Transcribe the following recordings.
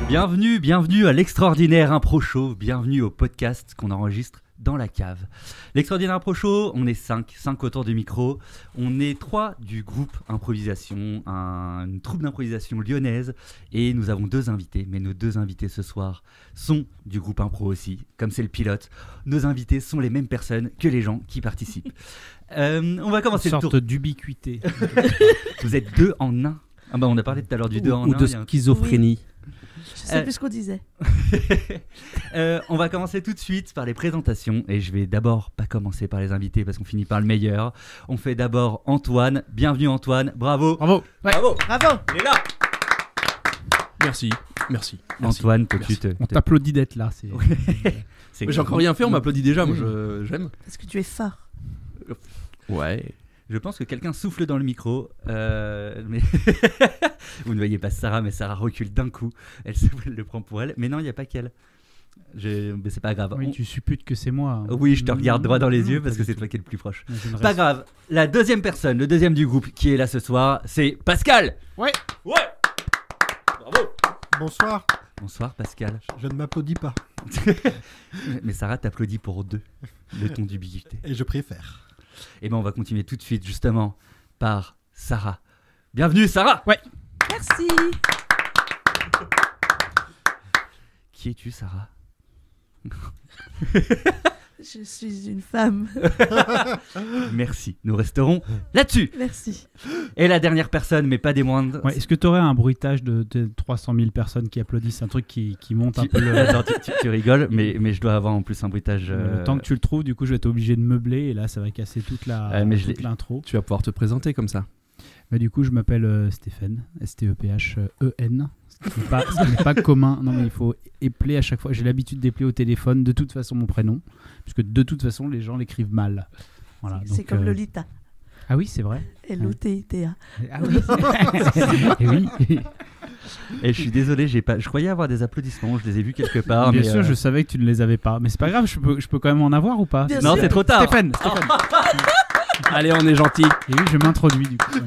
Bienvenue à l'extraordinaire Impro Show, bienvenue au podcast qu'on enregistre dans la cave. L'extraordinaire Impro Show, on est 5 autour du micro, on est 3 du groupe improvisation, une troupe d'improvisation lyonnaise, et nous avons 2 invités, mais nos 2 invités ce soir sont du groupe impro aussi, comme c'est le pilote, nos invités sont les mêmes personnes que les gens qui participent. On va commencer le tour. Une sorte d'ubiquité. Vous êtes 2 en 1. Ah bah on a parlé tout à l'heure du 2 en 1. Ou de schizophrénie. Je sais plus ce qu'on disait. On va commencer tout de suite par les présentations et je vais d'abord pas commencer par les invités parce qu'on finit par le meilleur. On fait d'abord Antoine. Bienvenue Antoine, bravo. Bravo. Ouais. Bravo. Bravo. Il est là. Merci. Antoine, peux-tu On t'applaudit d'être là. Mais j'ai encore rien fait, on m'applaudit déjà, moi j'aime. Parce que tu es fort. Ouais. Je pense que quelqu'un souffle dans le micro, mais vous ne voyez pas Sarah, mais Sarah recule d'un coup. Elle le prend pour elle, mais non, il n'y a pas qu'elle. Mais c'est pas grave. Oui, tu supputes que c'est moi. Oui, je te regarde droit dans les yeux parce que c'est toi qui es le plus proche. Pas grave. La deuxième personne, le deuxième du groupe qui est là ce soir, c'est Pascal. Ouais. Bravo. Bonsoir. Bonsoir Pascal. Je ne m'applaudis pas. Mais Sarah t'applaudit pour 2, le ton d'ubiquité. Et je préfère. Et ben on va continuer tout de suite justement par Sarah. Bienvenue Sarah. Ouais. Merci. Qui es-tu Sarah? Je suis une femme. Merci, nous resterons là-dessus. Merci. Et la dernière personne, mais pas des moindres. Ouais, est-ce que tu aurais un bruitage de 300 000 personnes qui applaudissent, un truc qui monte un peu le... Attends, tu rigoles, mais je dois avoir en plus un bruitage... Le temps que tu le trouves, du coup, je vais être obligé de meubler et là, ça va casser toute l'intro. Tu vas pouvoir te présenter comme ça. Bah, du coup, je m'appelle Stéphane, S-T-E-P-H-E-N. Ce qui n'est pas commun. Non, mais il faut épeler à chaque fois. J'ai l'habitude d'épeler au téléphone de toute façon mon prénom, puisque de toute façon, les gens l'écrivent mal. Voilà, c'est comme Lolita. Ah oui, c'est vrai. L-O-T-I-T-A. Ah oui. Et oui. Et je suis désolé, je croyais avoir des applaudissements, je les ai vus quelque part. Bien sûr, je savais que tu ne les avais pas. Mais c'est pas grave, je peux quand même en avoir ou pas? Bien Non, sûr. c'est trop tard. Stéphane. Allez, on est gentil. Et oui, je m'introduis du coup.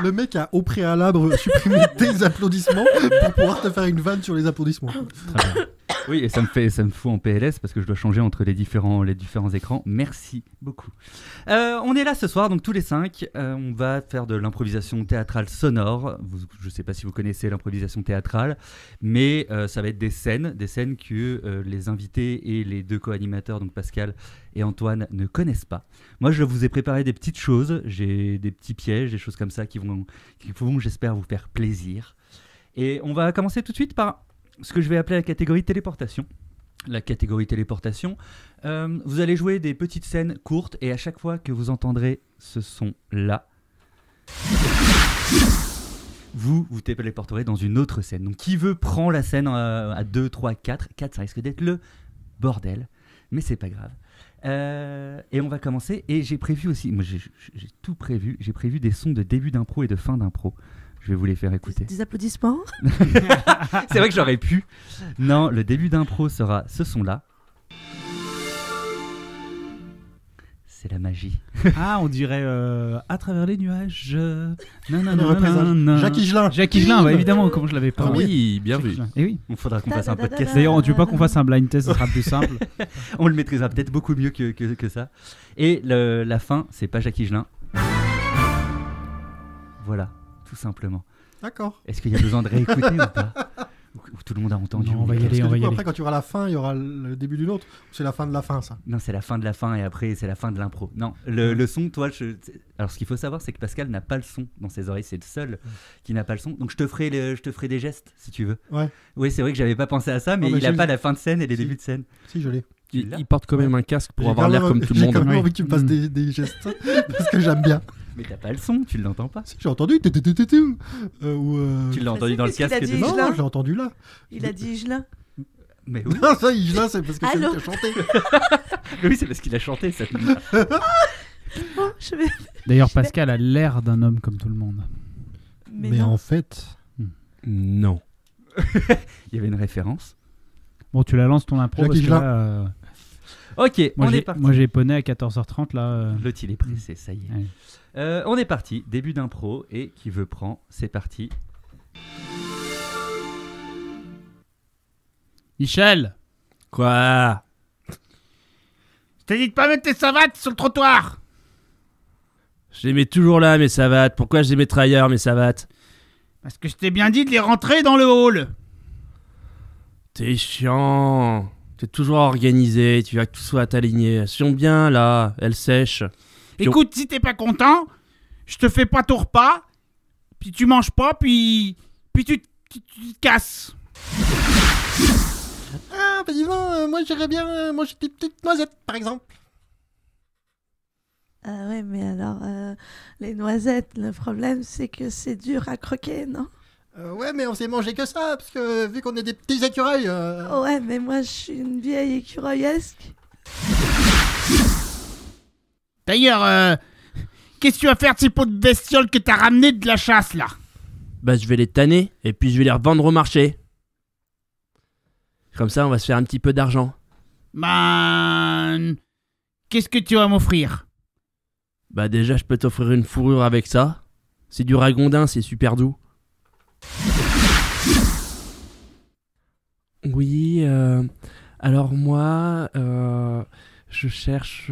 Le mec a au préalable supprimé tes applaudissements pour pouvoir te faire une vanne sur les applaudissements. Très bien. Oui, et ça me fout en PLS parce que je dois changer entre les différents écrans. Merci beaucoup. On est là ce soir, donc tous les 5. On va faire de l'improvisation théâtrale sonore. Je ne sais pas si vous connaissez l'improvisation théâtrale, mais ça va être des scènes que les invités et les 2 co-animateurs, donc Pascal et Antoine, ne connaissent pas. Moi, je vous ai préparé des petites choses. J'ai des petits pièges, des choses comme ça qui vont j'espère, vous faire plaisir. Et on va commencer tout de suite par ce que je vais appeler la catégorie téléportation. La catégorie téléportation, vous allez jouer des petites scènes courtes et à chaque fois que vous entendrez ce son-là, vous téléporterez dans une autre scène. Donc qui veut prend la scène à 2, 3, 4. 4, ça risque d'être le bordel, mais c'est pas grave. Et on va commencer. Et j'ai prévu aussi, moi j'ai tout prévu, j'ai prévu des sons de début d'impro et de fin d'impro. Je vais vous les faire écouter. Des applaudissements. C'est vrai que j'aurais pu. Non, le début d'impro sera ce son-là. C'est la magie. Ah, on dirait à travers les nuages. Jacques Higelin. Jacques Higelin, évidemment, comment je l'avais pas. Ah oui, bien vu. Et oui. Il faudra qu'on fasse un podcast. D'ailleurs, tu veux pas qu'on fasse un blind test, ce sera plus simple. On le maîtrisera peut-être beaucoup mieux que ça. Et la fin, c'est pas Jacques Higelin. Voilà, tout simplement. D'accord. Est-ce qu'il y a besoin de réécouter ou pas? Ou tout le monde a entendu? Non, on va y aller, Après, quand tu auras la fin, il y aura le début d'une autre. C'est la fin de la fin, ça. Non, c'est la fin de la fin et après, c'est la fin de l'impro. Non, le son, toi, alors ce qu'il faut savoir, c'est que Pascal n'a pas le son dans ses oreilles. C'est le seul qui n'a pas le son. Donc, je te ferai des gestes, si tu veux. Ouais. Oui, c'est vrai que j'avais pas pensé à ça, mais Non, mais il n'a pas la fin de scène et les débuts de scène. Si, je l'ai. Il porte quand même un casque pour J'ai avoir quand l'air même- comme tout le J'ai monde. quand même Oui. envie que tu me fasses des gestes, parce que j'aime bien. Mais t'as pas le son, tu l'entends pas. Si, j'ai entendu. Tu l'as Bah entendu si, dans le parce qu'il casque a de dit- Non, Higelin. je l'ai entendu là. Il a dit Higelin. Mais oui, Non, ça, Higelin, c'est parce que c'est lui Allô qui a chanté. oui, c'est parce qu'il a chanté ça. Oh, je vais... D'ailleurs, Pascal a l'air d'un homme comme tout le monde. Mais Mais non. en fait, Non. Il y avait une référence. Bon, tu la lances ton impro Jacques parce que Higelin. là, Ok, moi, on est j'ai, parti. moi j'ai poney à 14h30 là. L'autre il est pressé, ça y est. Ouais. On est parti, début d'impro et qui veut prend, c'est parti. Michel, Quoi? je t'ai dit de pas mettre tes savates sur le trottoir. Je les mets toujours là, mes savates. Pourquoi je les mettrais ailleurs, mes savates? Parce que je t'ai bien dit de les rentrer dans le hall. T'es chiant. T'es toujours organisé. Tu veux que tout soit aligné. Elles sont bien là. Elles sèchent. Puis Écoute, si t'es pas content, je te fais pas ton repas, puis tu manges pas, puis tu te casses. Ah, bah dis donc, moi j'irais bien manger des petites noisettes, par exemple. Ah ouais, mais alors, les noisettes, le problème, c'est que c'est dur à croquer, non? Ouais, mais on sait manger que ça, parce que vu qu'on est des petits écureuils... Ouais, mais moi, je suis une vieille écureuillesque. D'ailleurs, qu'est-ce que tu vas faire de ces pots de bestioles que t'as ramenés de la chasse, là? Bah, je vais les tanner et puis je vais les revendre au marché. Comme ça, on va se faire un petit peu d'argent. Ben... Qu'est-ce que tu vas m'offrir? Bah, déjà, je peux t'offrir une fourrure avec ça. C'est du ragondin, c'est super doux. Oui, alors moi, je cherche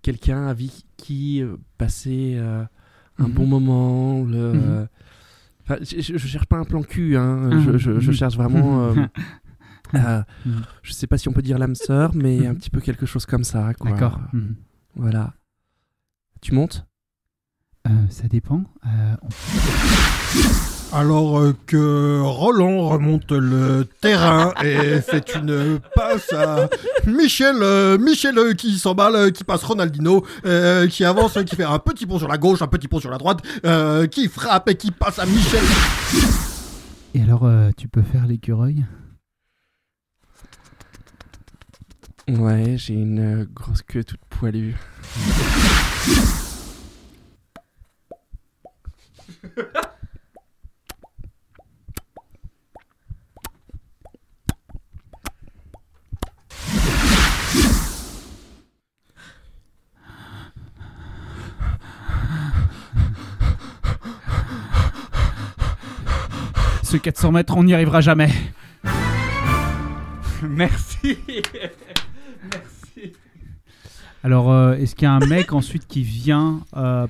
quelqu'un avec qui passer un bon moment. Enfin, je cherche pas un plan cul, hein. Je cherche vraiment. Je sais pas si on peut dire l'âme sœur, mais un petit peu quelque chose comme ça, quoi. D'accord. Voilà. Tu montes? Ça dépend. Alors que Roland remonte le terrain et fait une passe à Michel qui s'emballe, qui passe Ronaldinho, qui avance, qui fait un petit pont sur la gauche, un petit pont sur la droite, qui frappe et qui passe à Michel. Et alors, tu peux faire l'écureuil? Ouais, j'ai une grosse queue toute poilue. Ce 400 mètres, on n'y arrivera jamais. Merci. Merci. Alors, est-ce qu'il y a un mec ensuite qui vient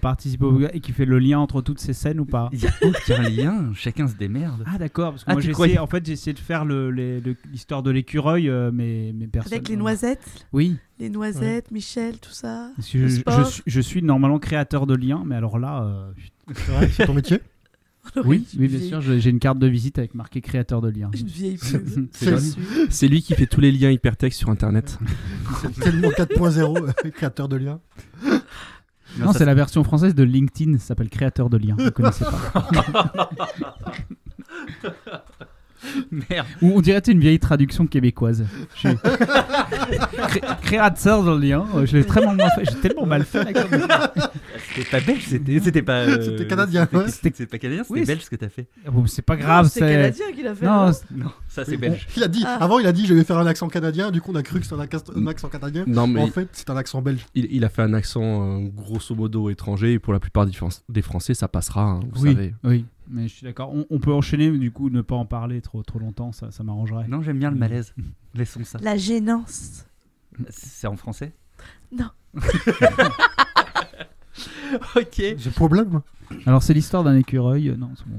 participer au et qui fait le lien entre toutes ces scènes ou pas? Il n'y a aucun lien, chacun se démerde. Ah d'accord, parce que Ah, moi tu j'ai croyais- essayé, en fait, j'ai essayé de faire l'histoire de l'écureuil, mais personne. Avec les noisettes, Oui, les noisettes, Michel, tout ça. parce que Le sport. je suis normalement créateur de liens, mais alors là, C'est vrai, c'est ton métier. oui, Une oui, bien vieille- sûr, j'ai une carte de visite avec marqué créateur de liens. Une vieille pub. C'est C'est lui qui fait tous les liens hypertextes sur Internet. tellement 4.0, créateur de liens. Non, c'est la version française de LinkedIn, ça s'appelle créateur de liens. Vous connaissez pas? Merde. Ou on dirait que c'est une vieille traduction québécoise. Je suis créateur de liens. Je l'ai tellement mal fait. Là, comme... C'était pas belge, c'était pas. C'était canadien, ouais. C'était pas canadien, c'était Oui, belge ce que t'as fait. Bon, c'est pas grave, C'est canadien qu'il a fait. Non, non Non, ça c'est belge. Il a dit, Ah. avant il a dit je vais faire un accent canadien, du coup on a cru que c'était un accent canadien. Non, mais En fait, c'est un accent belge. il a fait un accent grosso modo étranger, et pour la plupart des Français, ça passera, hein, vous oui, savez. oui, mais je suis d'accord. On peut enchaîner, mais du coup, ne pas en parler trop longtemps, ça m'arrangerait. Non, j'aime bien le malaise. Laissons ça. La gênance. C'est en français? Non. Ok. J'ai le problème, moi. Alors, c'est l'histoire d'un écureuil. Non, c'est bon.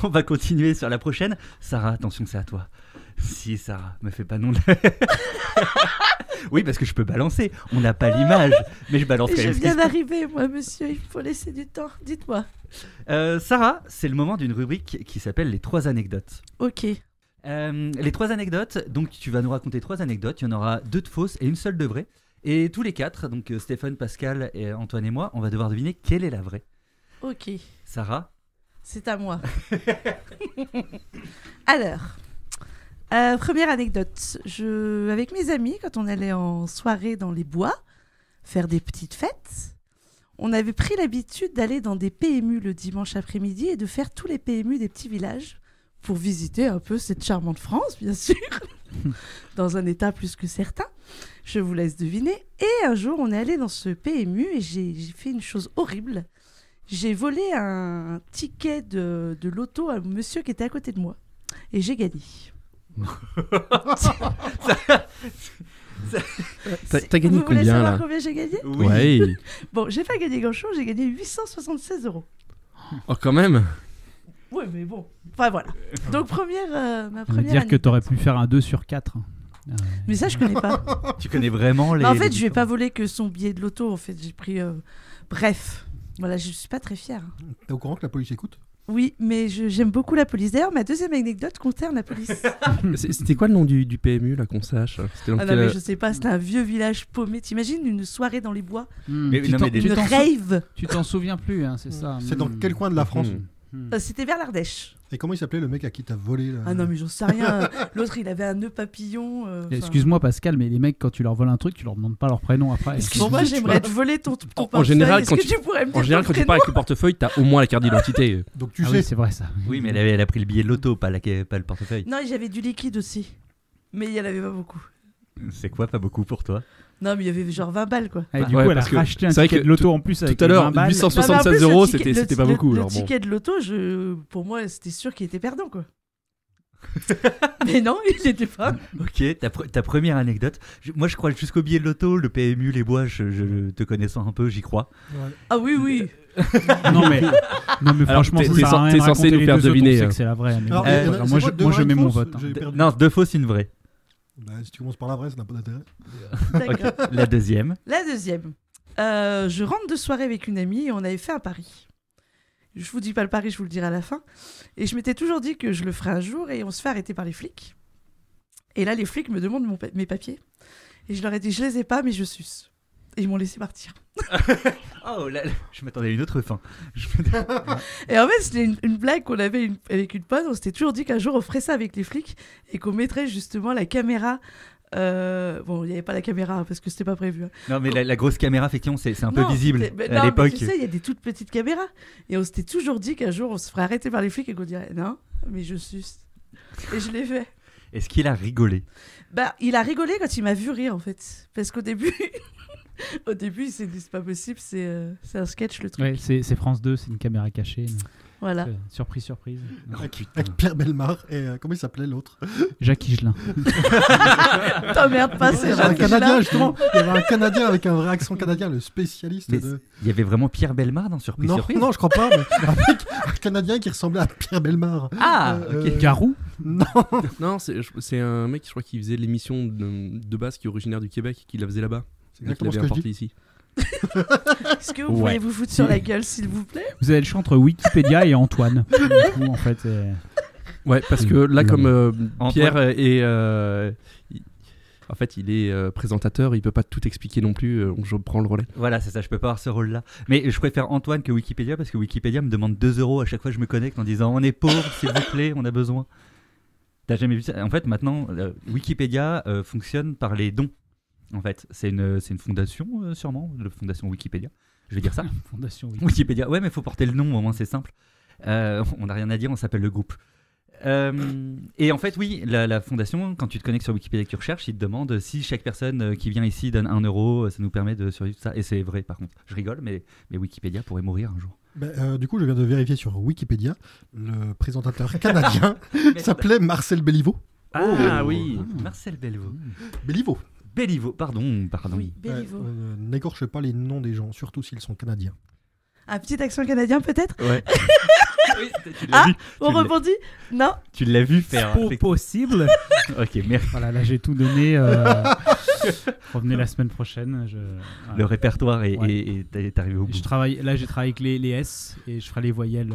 On va continuer sur la prochaine. Sarah, attention, c'est à toi. Si, Sarah, me fais pas non. Oui, parce que je peux balancer. On n'a pas l'image, mais je balance quand Je même. ce qui viens se passe. d'arriver, moi, monsieur. Il faut laisser du temps. Dites-moi. Sarah, c'est le moment d'une rubrique qui s'appelle les 3 anecdotes. Ok. Les 3 anecdotes, donc tu vas nous raconter 3 anecdotes. Il y en aura 2 de fausses et une seule de vraie. Et tous les 4, donc Stéphane, Pascal, et Antoine et moi, on va devoir deviner quelle est la vraie. Ok. Sarah? C'est à moi. Alors, première anecdote. Avec mes amis, quand on allait en soirée dans les bois, faire des petites fêtes, on avait pris l'habitude d'aller dans des PMU le dimanche après-midi et de faire tous les PMU des petits villages pour visiter un peu cette charmante France, bien sûr, dans un état plus que certain. Je vous laisse deviner. Et un jour, on est allé dans ce PMU et j'ai fait une chose horrible. J'ai volé un ticket de loto à un monsieur qui était à côté de moi. et j'ai gagné. T'as gagné Vous voulez combien savoir là? combien j'ai gagné? Ouais. Bon, j'ai pas gagné grand-chose, j'ai gagné 876 €. Oh, quand même. Ouais, mais bon. Enfin, voilà. Donc, ma Ça veut première dire que anecdote. t'aurais pu faire un 2 sur 4. Mais ça, je connais pas. Tu connais vraiment les. Mais en fait, les je vais pas voler que son billet de loto. En fait, j'ai pris. Bref. Voilà, je suis pas très fière. T'es au courant que la police écoute? Oui, mais j'aime beaucoup la police. D'ailleurs, ma deuxième anecdote concerne la police. C'était quoi le nom du PMU là qu'on sache? C'était dans Ah non, quel- mais je sais pas, c'était un vieux village paumé. T'imagines une soirée dans les bois? Mais tu non, t'en- mais tu Une t'en sou- rave. tu t'en souviens plus, hein, c'est ça. C'est dans quel coin de la France? C'était vers l'Ardèche. Et comment il s'appelait le mec à qui t'as volé là? Ah non, mais j'en sais rien. L'autre, il avait un nœud papillon. enfin- Excuse-moi Pascal, mais les mecs, quand tu leur voles un truc, tu leur demandes pas leur prénom après. Excuse-moi, j'aimerais te voler ton En général, Est-ce quand que tu- tu pourrais me dire En général, ton quand tu prénom pars avec le portefeuille, t'as au moins la carte d'identité. Donc tu Ah sais. oui, c'est vrai ça. Oui, mais elle a pris le billet de loto, pas le portefeuille. Non, j'avais du liquide aussi. Mais il y en avait pas beaucoup. C'est quoi, pas beaucoup pour toi? Non, mais il y avait genre 20 balles, quoi. Et du Ouais, coup, elle a parce que racheté un c'est vrai ticket que de loto en plus avec Tout à les l'heure, 20 balles. 876 Non, mais en €, plus, le ticket- c'était pas beaucoup. Le alors bon. ticket de loto, pour moi, c'était sûr qu'il était perdant, quoi. Mais non, il n'était pas. Ok, ta première anecdote. Moi, je crois jusqu'au billet de loto, le PMU, les bois, je te connaissant un peu, j'y crois. Ah oui, oui. Non mais Alors, franchement, t'es- ça t'es sert à rien t'es de censé raconter nous les faire deux autres, deviner, on sait hein. que c'est la vraie. mais Alors, bon, il y en a- voilà, c'est moi, quoi, je, deux moi, je vraies mets mon fausses? vote. hein. J'ai perdu. Non, 2 fausses, une vraie. Bah, si tu commences par la vraie, ça n'a pas d'intérêt. D'accord. Ok, la deuxième. La deuxième. Je rentre de soirée avec une amie et on avait fait un pari. Je vous dis pas le pari, je vous le dirai à la fin. Et je m'étais toujours dit que je le ferais un jour et on se fait arrêter par les flics. Et là, les flics me demandent mes papiers. Et je leur ai dit, je les ai pas, mais je suce. Et ils m'ont laissé partir. Oh, là, je m'attendais à une autre fin. Et en fait, c'était une blague qu'on avait avec une pote. On s'était toujours dit qu'un jour, on ferait ça avec les flics et qu'on mettrait justement la caméra. Bon, il n'y avait pas la caméra hein, parce que c'était pas prévu. Hein. Non, mais la grosse caméra, effectivement, c'est un peu Non, visible mais à non, l'époque. mais tu sais, il y a des toutes petites caméras. Et on s'était toujours dit qu'un jour, on se ferait arrêter par les flics et qu'on dirait non, mais je suce. Et je l'ai fait. Est-ce qu'il a rigolé? Bah, il a rigolé quand il m'a vu rire en fait. Parce qu'au début, il s'est dit c'est pas possible, c'est un sketch le truc. Ouais, c'est France 2, c'est une caméra cachée. Voilà. Surprise, surprise. Avec Pierre Bellemare et comment il s'appelait l'autre? Jacques Higelin. T'emmerdes pas, c'est Un Jacques Canadien Higelin. justement. Il y avait un Canadien avec un vrai accent canadien, le spécialiste Mais de. il y avait vraiment Pierre Bellemare dans Surprise Non, Surprise? non, je crois pas. Mais un Canadien qui ressemblait à Pierre Bellemare. Ah, ok. Garou. Non. Non, c'est un mec, je crois, qui faisait l'émission de base, qui est originaire du Québec, qui la faisait là-bas. C'est Et qui exactement ce l'avait que je importé dis. ici. Est-ce que vous pourriez vous foutre sur la gueule s'il vous plaît? Vous avez le choix entre Wikipédia et Antoine. Du coup, en fait, Ouais, parce que là, Non. comme Antoine. Pierre est. En fait, il est présentateur, il peut pas tout expliquer non plus, donc je prends le relais. Voilà, c'est ça, je peux pas avoir ce rôle-là. Mais je préfère Antoine que Wikipédia parce que Wikipédia me demande 2 € à chaque fois que je me connecte en disant on est pauvre, s'il vous plaît, on a besoin. T'as jamais vu ça? En fait, maintenant, Wikipédia fonctionne par les dons. En fait, c'est une fondation, sûrement, la fondation Wikipédia. Je vais dire ça. Fondation Wikipédia. Ouais, mais il faut porter le nom, au moins c'est simple. On n'a rien à dire, on s'appelle le groupe. Et en fait, oui, la fondation, quand tu te connectes sur Wikipédia et que tu recherches, il te demande si chaque personne qui vient ici donne 1 €, ça nous permet de survivre tout ça. Et c'est vrai, par contre. Je rigole, mais Wikipédia pourrait mourir un jour. Du coup, je viens de vérifier sur Wikipédia. Le présentateur canadien s'appelait Marcel Béliveau. Ah oui. Marcel Béliveau. Béliveau. Béliveau, pardon. Oui, Béliveau. N'égorge pas les noms des gens, surtout s'ils sont canadiens. Un petit accent canadien peut-être? Ouais. Oui, tu Ah, vu. On Tu l'as- rebondit? Non? Tu l'as vu faire. possible. Ok, merci. Voilà, là j'ai tout donné. Revenez la semaine prochaine. Le répertoire est Ouais. est arrivé au bout. J'ai travaillé avec les S et je ferai les voyelles.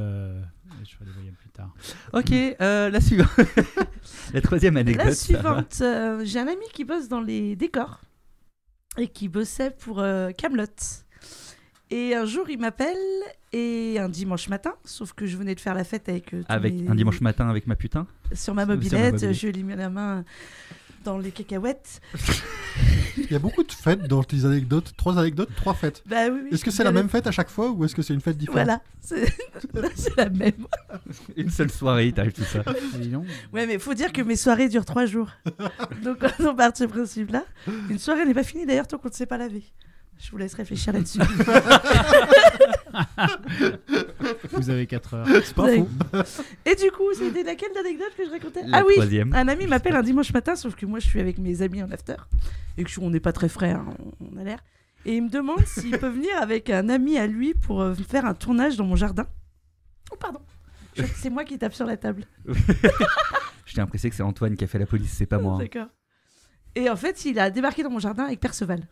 Plus tard. Ok, la suivante. La troisième anecdote. La suivante. J'ai un ami qui bosse dans les décors et qui bossait pour Camelot. Et un jour, il m'appelle et un dimanche matin, sauf que je venais de faire la fête avec tous Avec mes- un dimanche matin avec ma putain. sur ma Sur ma mobilette, mobilette. je lui ai mis la main dans les cacahuètes. Il y a beaucoup de fêtes dans tes anecdotes. 3 anecdotes, 3 fêtes. Bah oui, oui, Est-ce que je c'est la dirais- même fête à chaque fois ou est-ce que c'est une fête différente? Voilà, c'est la même. Une seule soirée, il t'arrive tout ça. Dis donc. Ouais, mais faut dire que mes soirées durent 3 jours. Donc, quand on part de ce principe-là, une soirée n'est pas finie d'ailleurs tant qu'on ne s'est pas lavé. Je vous laisse réfléchir là-dessus. Vous avez 4 heures. C'est pas faux. Et du coup, c'était laquelle d'anecdote que je racontais? La Ah oui, troisième. un ami m'appelle un dimanche matin, sauf que moi je suis avec mes amis en after. Et que on n'est pas très frais, hein, on a l'air. Et il me demande s'il peut venir avec un ami à lui pour faire un tournage dans mon jardin. Oh, pardon. C'est moi qui tape sur la table. Je tiens à préciser que c'est Antoine qui a fait la police, c'est pas moi. hein. D'accord. Et en fait, il a débarqué dans mon jardin avec Perceval.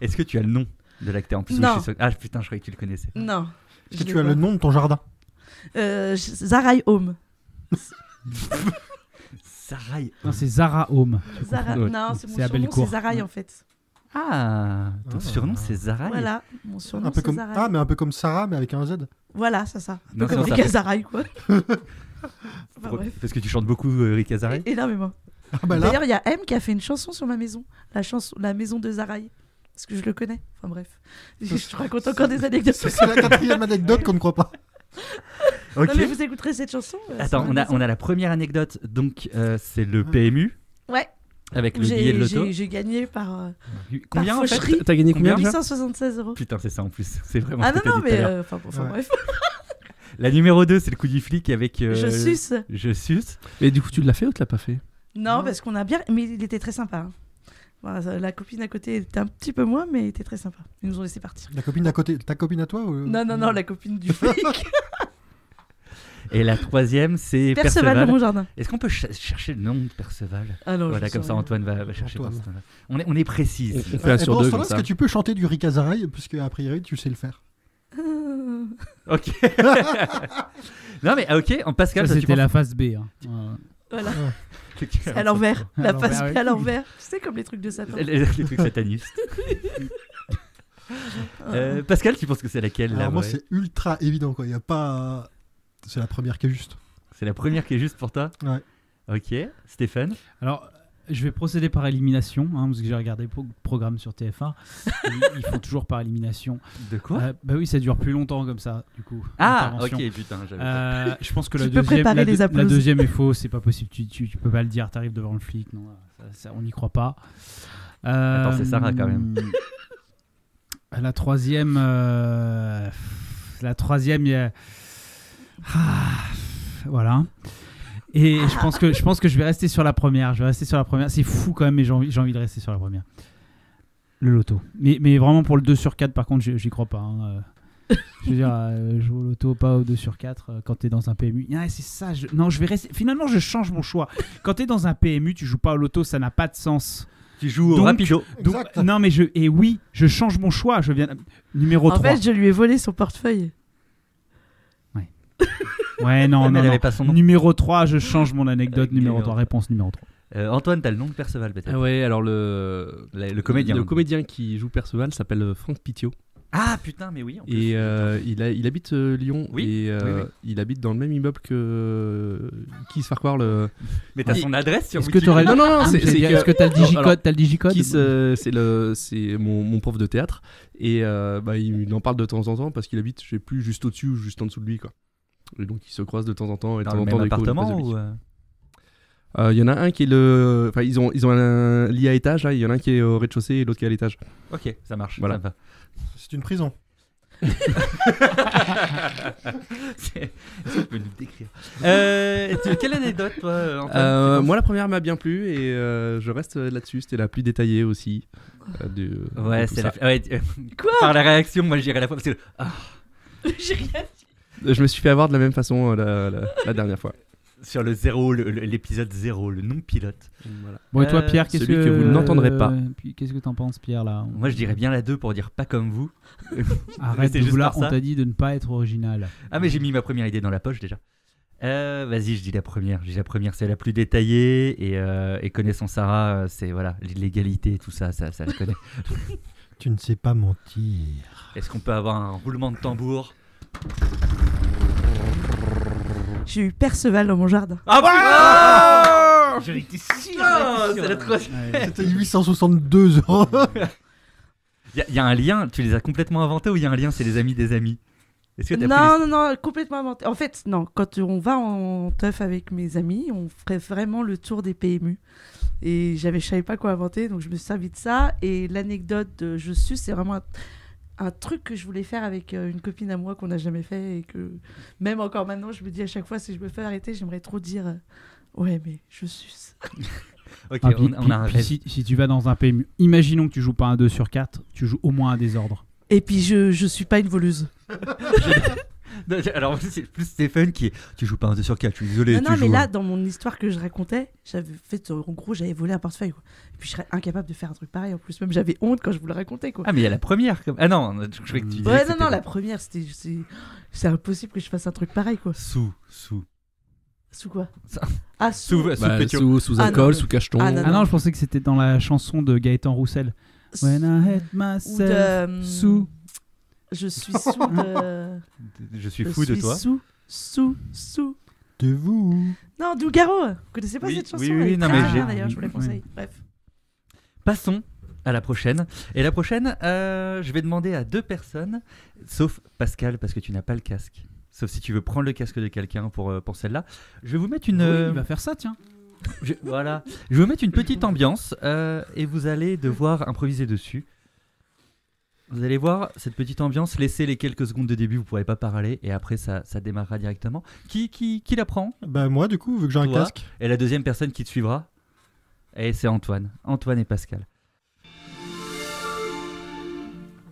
Est-ce que tu as le nom de l'acteur en plus? Non. Je suis sûr- Ah putain, je croyais que tu le connaissais. Non. Est-ce que tu as le nom de ton jardin? Zaraï Home. Sarai. Non, c'est Zara Home. Ouais. Non, c'est mon C'est à surnom, Bellecour. c'est Zaraï en fait. Ah, ton Ah. surnom c'est Sarai. Voilà, mon surnom Un peu c'est comme... Zaraï. Ah, mais un peu comme Sarah, mais avec un Z. Voilà, c'est ça. Un Non, peu comme sinon, ça Rika fait- Zaraï, quoi. Enfin, bref. Parce que tu chantes beaucoup Rika Sarai. Énormément. Ah, bah là, D'ailleurs, il y a M qui a fait une chanson sur ma maison. La maison de Zaraï. Parce que je le connais. Enfin bref. Je te raconte encore des anecdotes. c'est la 4e anecdote qu'on ne croit pas. Ok. Non, mais vous écouterez cette chanson. Attends, sur ma maison. on a la première anecdote, donc c'est le PMU Ouais, avec le billet de loto. j'ai gagné par Combien en fait? faucherie. T'as gagné combien déjà 876 €. Putain, c'est ça en plus. C'est vraiment. Ah ce non, que t'as non, dit tout à mais. l'heure. Enfin, Ouais. bref. La numéro 2, c'est le coup du flic avec. Je suce. Je suce. Et du coup, tu l'as fait ou tu l'as pas fait? Non, Non. parce qu'on a bien. Mais il était très sympa. hein. Voilà, la copine à côté était un petit peu moins, mais il était très sympa. Ils nous ont laissé partir. La copine d'à côté, ta copine à toi ou... Non, non, non, la copine du flic. Et la troisième, c'est Perceval Perceval. dans mon jardin. Est-ce qu'on peut chercher le nom de Perceval? Ah non, Voilà, je comme sais ça rien. Antoine va chercher Antoine. pour ce temps-là. On est précis. On fait un Et sur pendant deux ce comme temps-là, est-ce ça. que tu peux chanter du Rika Zaraï, puisque a priori tu sais le faire? Ok. Non mais ok, en Pascal, Ça, toi, tu c'était penses- la phase B. hein. Voilà. que tu- À l'envers. La À l'envers, face oui. à l'envers. Tu sais, comme les trucs de Satan. Les trucs satanistes. Pascal, tu penses que c'est laquelle là? Alors moi, c'est ultra évident, quoi. Il y a pas... C'est la première qui est juste. C'est la première qui est juste pour toi? Ouais. Ok. Stéphane? Alors, je vais procéder par élimination, hein, parce que j'ai regardé le programme sur TF1. Ils font toujours par élimination. De quoi? Bah oui, ça dure plus longtemps comme ça, du coup. Ah, l'intervention. ok, putain, j'avais pas. Je pense que Tu la peux deuxième, préparer les la applauses. deuxième est fausse, c'est pas possible. Tu peux pas le dire, t'arrives devant le flic. Non, on n'y croit pas. Attends, c'est Sarah, quand même. La troisième, il y a... voilà. Et je pense que je vais rester sur la première. C'est fou quand même, mais j'ai envie de rester sur la première. Le loto. Mais vraiment pour le 2 sur 4, par contre, j'y crois pas. hein. Je veux dire, jouer au loto, pas au 2 sur 4 quand t'es dans un PMU. Ah, c'est ça. Non, je vais rester. Finalement, je change mon choix. Quand t'es dans un PMU, tu joues pas au loto, ça n'a pas de sens. Tu joues au Donc- rapido. Donc, Exact. non, mais je change mon choix. Je viens numéro En 3. fait, je lui ai volé son portefeuille. Ouais, non, Mais non, elle non. avait pas son nom. Numéro 3, je change mon anecdote. Numéro Numéro 3, réponse numéro 3. Antoine, t'as le nom de Perceval peut-être? Ah ouais, alors le comédien. Le comédien qui joue Perceval s'appelle Franck Pitio. Ah putain, mais oui. En plus. Et il habite Lyon. Oui, Et oui. il habite dans le même immeuble que. Qui se fait croire le. Mais t'as Ah, son adresse sur Est-ce que t'aurais Non, non, non, c'est Est-ce que t'as le digicode? Alors, T'as le digicode? c'est mon prof de théâtre. Et il en parle de temps en temps parce qu'il habite, je sais plus, juste au-dessus ou juste en dessous de lui, quoi. Et donc ils se croisent de temps en temps. Et de Dans temps le en même temps, des cours de appartement presse de ou midi. Il y en a un qui est le. Enfin, ils ont un lit à étage, là. Il y en a un qui est au rez-de-chaussée et l'autre qui est à l'étage. Ok, ça marche. Voilà. Ça va. C'est une prison. Tu peux nous décrire. Quelle anecdote, toi, Antoine? Moi, la première m'a bien plu et je reste là-dessus. C'était la plus détaillée aussi. Ouais, de tout c'est ça. la. Ouais, Quoi? par la réaction, moi je dirais la fois parce que J'ai rien dit. Je me suis fait avoir de la même façon la dernière fois. sur le 0, l'épisode 0, le non pilote. Voilà. Bon, et toi, Pierre, qu'est-ce celui que vous n'entendrez pas. puis qu'est-ce que t'en penses, Pierre, là? Moi je dirais bien la 2 pour dire pas comme vous. Arrête c'est de juste vouloir, par on ça. t'a dit de ne pas être original. Ah, mais j'ai mis ma première idée dans la poche déjà. Vas-y, je dis la première. Je dis la première, c'est la plus détaillée et connaissant Sarah, c'est voilà, l'égalité, tout ça, ça je connais. Tu ne sais pas mentir. Est-ce qu'on peut avoir un roulement de tambour? J'ai eu Perceval dans mon jardin. Ah J'en étais sûr. c'est la troisième. C'était 862 euros. Il y a un lien, tu les as complètement inventés ou il y a un lien, c'est les amis des amis? Est-ce que t'as Non, non, non, complètement inventé. En fait, non, quand on va en teuf avec mes amis, on ferait vraiment le tour des PMU. Et je savais pas quoi inventer, donc je me suis servi de ça. Et l'anecdote de Je suis, c'est vraiment un truc que je voulais faire avec une copine à moi qu'on n'a jamais fait et que même encore maintenant, je me dis à chaque fois si je me fais arrêter, j'aimerais trop dire ouais, mais je suce. Ok, Ah, puis- on a un puis rêve. si tu vas dans un PMU, imaginons que tu joues pas un 2 sur 4, tu joues au moins un désordre. Et puis je suis pas une voleuse. Non, alors c'est plus Stéphane qui est. Tu joues pas un 2 sur 4, je suis désolé. Non, tu mais joues là, un- dans mon histoire que je racontais, j'avais fait, en gros, j'avais volé un portefeuille. Quoi. Et puis je serais incapable de faire un truc pareil. En plus, même j'avais honte quand je vous le racontais. Quoi. Ah, mais il y a la première. Ah non, je croyais que tu disais. Ouais, que non, c'était non, la première, c'est impossible que je fasse un truc pareil. Quoi. Sous. Sous quoi Ça- Ah, Sous Bah, pétio. sous Ah, alcool, non. sous cacheton. Ah, non, Ah non, je pensais que c'était dans la chanson de Gaëtan Roussel. When I hate Ou myself, de. sous. Je suis sous de. Je suis fou de toi. Sous. De vous. Non, Dougaro. Vous connaissez pas Oui, cette chanson oui, Elle oui, est non, très mais bien, j'ai- d'ailleurs, je vous la oui. conseille. Bref. Passons à la prochaine. Et la prochaine, je vais demander à 2 personnes, sauf Pascal, parce que tu n'as pas le casque. Sauf si tu veux prendre le casque de quelqu'un pour celle-là. Je vais vous mettre une. Oui, il va faire ça, tiens. Voilà. Je vais vous mettre une petite ambiance et vous allez devoir improviser dessus. Vous allez voir cette petite ambiance. Laissez les quelques secondes de début, vous ne pourrez pas parler. Et après, ça démarrera directement. Qui la prend? Bah moi du coup, vu que j'ai un Toi. casque. Et la deuxième personne qui te suivra, et c'est Antoine. Antoine et Pascal.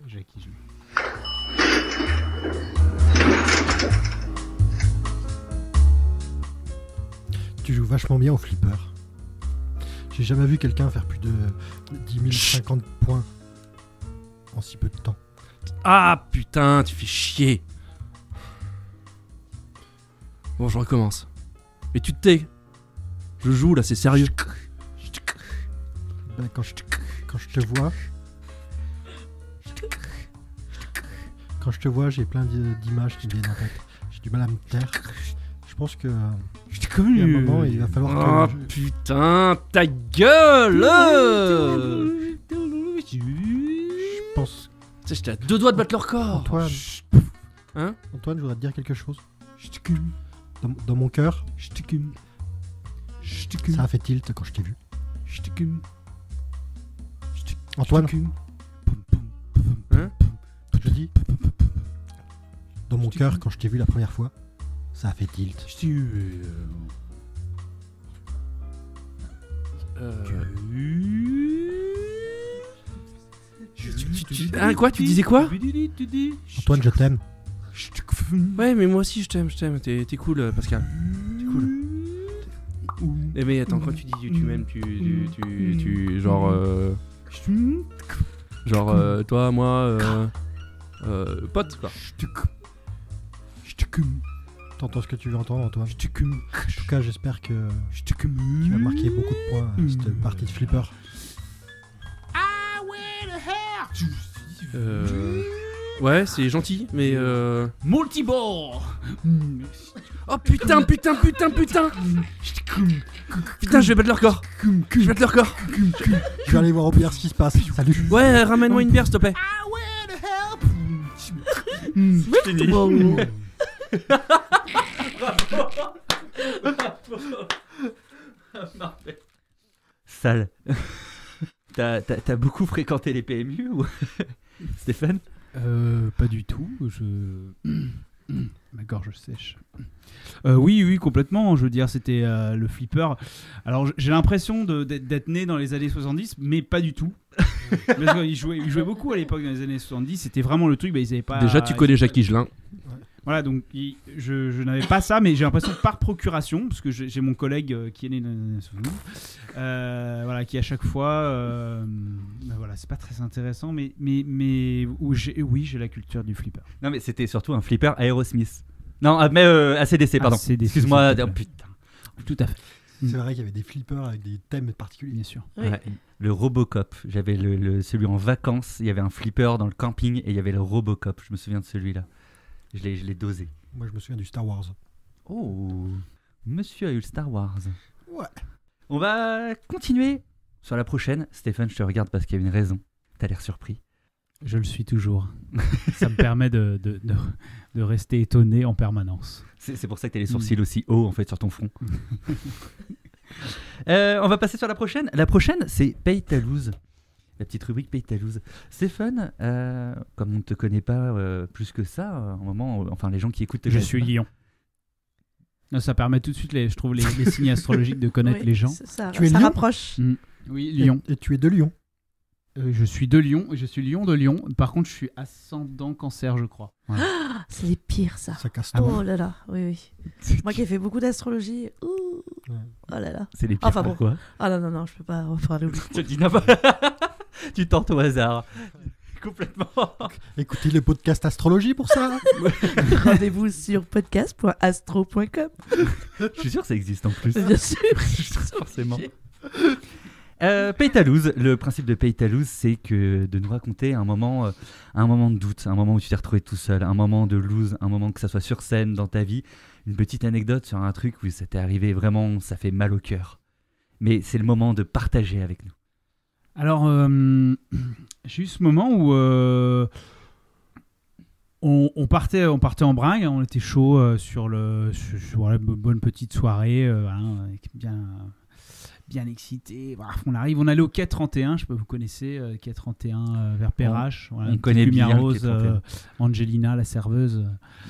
J'ai qui joue. Tu joues vachement bien au flipper. J'ai jamais vu quelqu'un faire plus de 10 050 points en si peu de temps. Ah putain, tu fais chier. Bon, je recommence. Mais tu te tais. Je joue là, c'est sérieux. Ben, quand je te vois, j'ai plein d'images qui me viennent en tête. J'ai du mal à me taire. Je pense que il y a un moment, il va falloir Oh que putain, ta gueule. je pense. Tu sais, j'étais à 2 doigts de battre leur corps. Antoine. Hein? Antoine, je voudrais te dire quelque chose. Dans mon cœur, ça a fait tilt quand je t'ai vu. Antoine, Hein? je dis, dans mon cœur, quand je t'ai vu la première fois, ça a fait tilt. Hein, quoi? Tu disais quoi? Antoine, je t'aime. Ouais, mais moi aussi je t'aime. T'es cool, Pascal. T'es cool. Eh, mais attends, quand tu dis tu m'aimes, tu genre. Genre, toi, moi, pote, quoi. T'entends ce que tu veux entendre, Antoine. En tout cas, j'espère que tu vas marquer beaucoup de points à cette partie de flipper. Ouais, c'est gentil, mais Multiball. Oh putain. Putain, je vais battre leur corps. Je vais aller voir au pire ce qui se passe. Salut. Ouais, ramène-moi une bière, s'il te plaît. Sale. T'as beaucoup fréquenté les PMU ou Stéphane? Pas du tout. Ma gorge sèche. Oui, complètement. Je veux dire, c'était le flipper. Alors, j'ai l'impression d'être né dans les années 70, mais pas du tout. Parce qu'ils jouaient beaucoup à l'époque dans les années 70. C'était vraiment le truc. Bah, ils avaient pas. Déjà, tu connais Jackie Gelin. Voilà, donc je n'avais pas ça, mais j'ai l'impression que par procuration, parce que j'ai mon collègue qui est né dans les années 70, voilà, qui à chaque fois, voilà, c'est pas très intéressant, mais oui, j'ai la culture du flipper. Non, mais c'était surtout un flipper Aerosmith. Non, mais ACDC, pardon. ACDC, Excuse-moi. s'il te plaît. Putain. Tout à fait, C'est vrai qu'il y avait des flippers avec des thèmes particuliers. bien sûr. Oui. Ouais. Le Robocop. J'avais celui en vacances. Il y avait un flipper dans le camping et il y avait le Robocop. Je me souviens de celui-là. Je l'ai dosé. Moi, je me souviens du Star Wars. Oh, monsieur a eu le Star Wars. Ouais. On va continuer sur la prochaine. Stéphane, je te regarde parce qu'il y a une raison. T'as l'air surpris. Je le suis toujours. Ça me permet de rester étonné en permanence. C'est pour ça que t'as les sourcils aussi hauts en fait sur ton front. On va passer sur la prochaine. La prochaine, c'est Paye ta loose. La petite rubrique Pays ta loose. Stéphane, comme on ne te connaît pas plus que ça, un moment, enfin les gens qui écoutent te Je connaissent suis pas. lion. Non, ça permet tout de suite, je trouve, les signes astrologiques de connaître Oui, les gens. Ça Tu es ça lion rapproche. Oui, lion. Et tu es de Lyon. Je suis de Lyon, je suis lion de Lyon. Par contre, je suis ascendant cancer, je crois. Voilà. Ah, c'est les pires, ça. Ça casse Ah tout. bon Oh là là, oui. Moi qui ai fait beaucoup d'astrologie. Ouh. Ouais. Oh là là. C'est les pires. Enfin bon. Pourquoi Ah non, non, non, je peux pas reparler au Je te dis n'importe. Tu tentes au hasard. Complètement. Écoutez le podcast astrologie pour ça. Rendez-vous sur podcast.astro.com. Je suis sûr que ça existe en plus. Bien sûr. Forcément. Pays ta loose. Le principe de Pays ta loose, c'est que de nous raconter un moment de doute, un moment où tu t'es retrouvé tout seul, un moment de loose, un moment que ça soit sur scène dans ta vie, une petite anecdote sur un truc où ça t'est arrivé vraiment, ça fait mal au cœur. Mais c'est le moment de partager avec nous. Alors, j'ai eu ce moment où on partait en bringue, on était chaud sur la bonne petite soirée, voilà, bien excité. Voilà, on allait au quai 31, je sais pas, vous connaissez quai 31 vers Perrache. Voilà, on une connaît petite lumière bien le rose, quai 31. Angelina, la serveuse.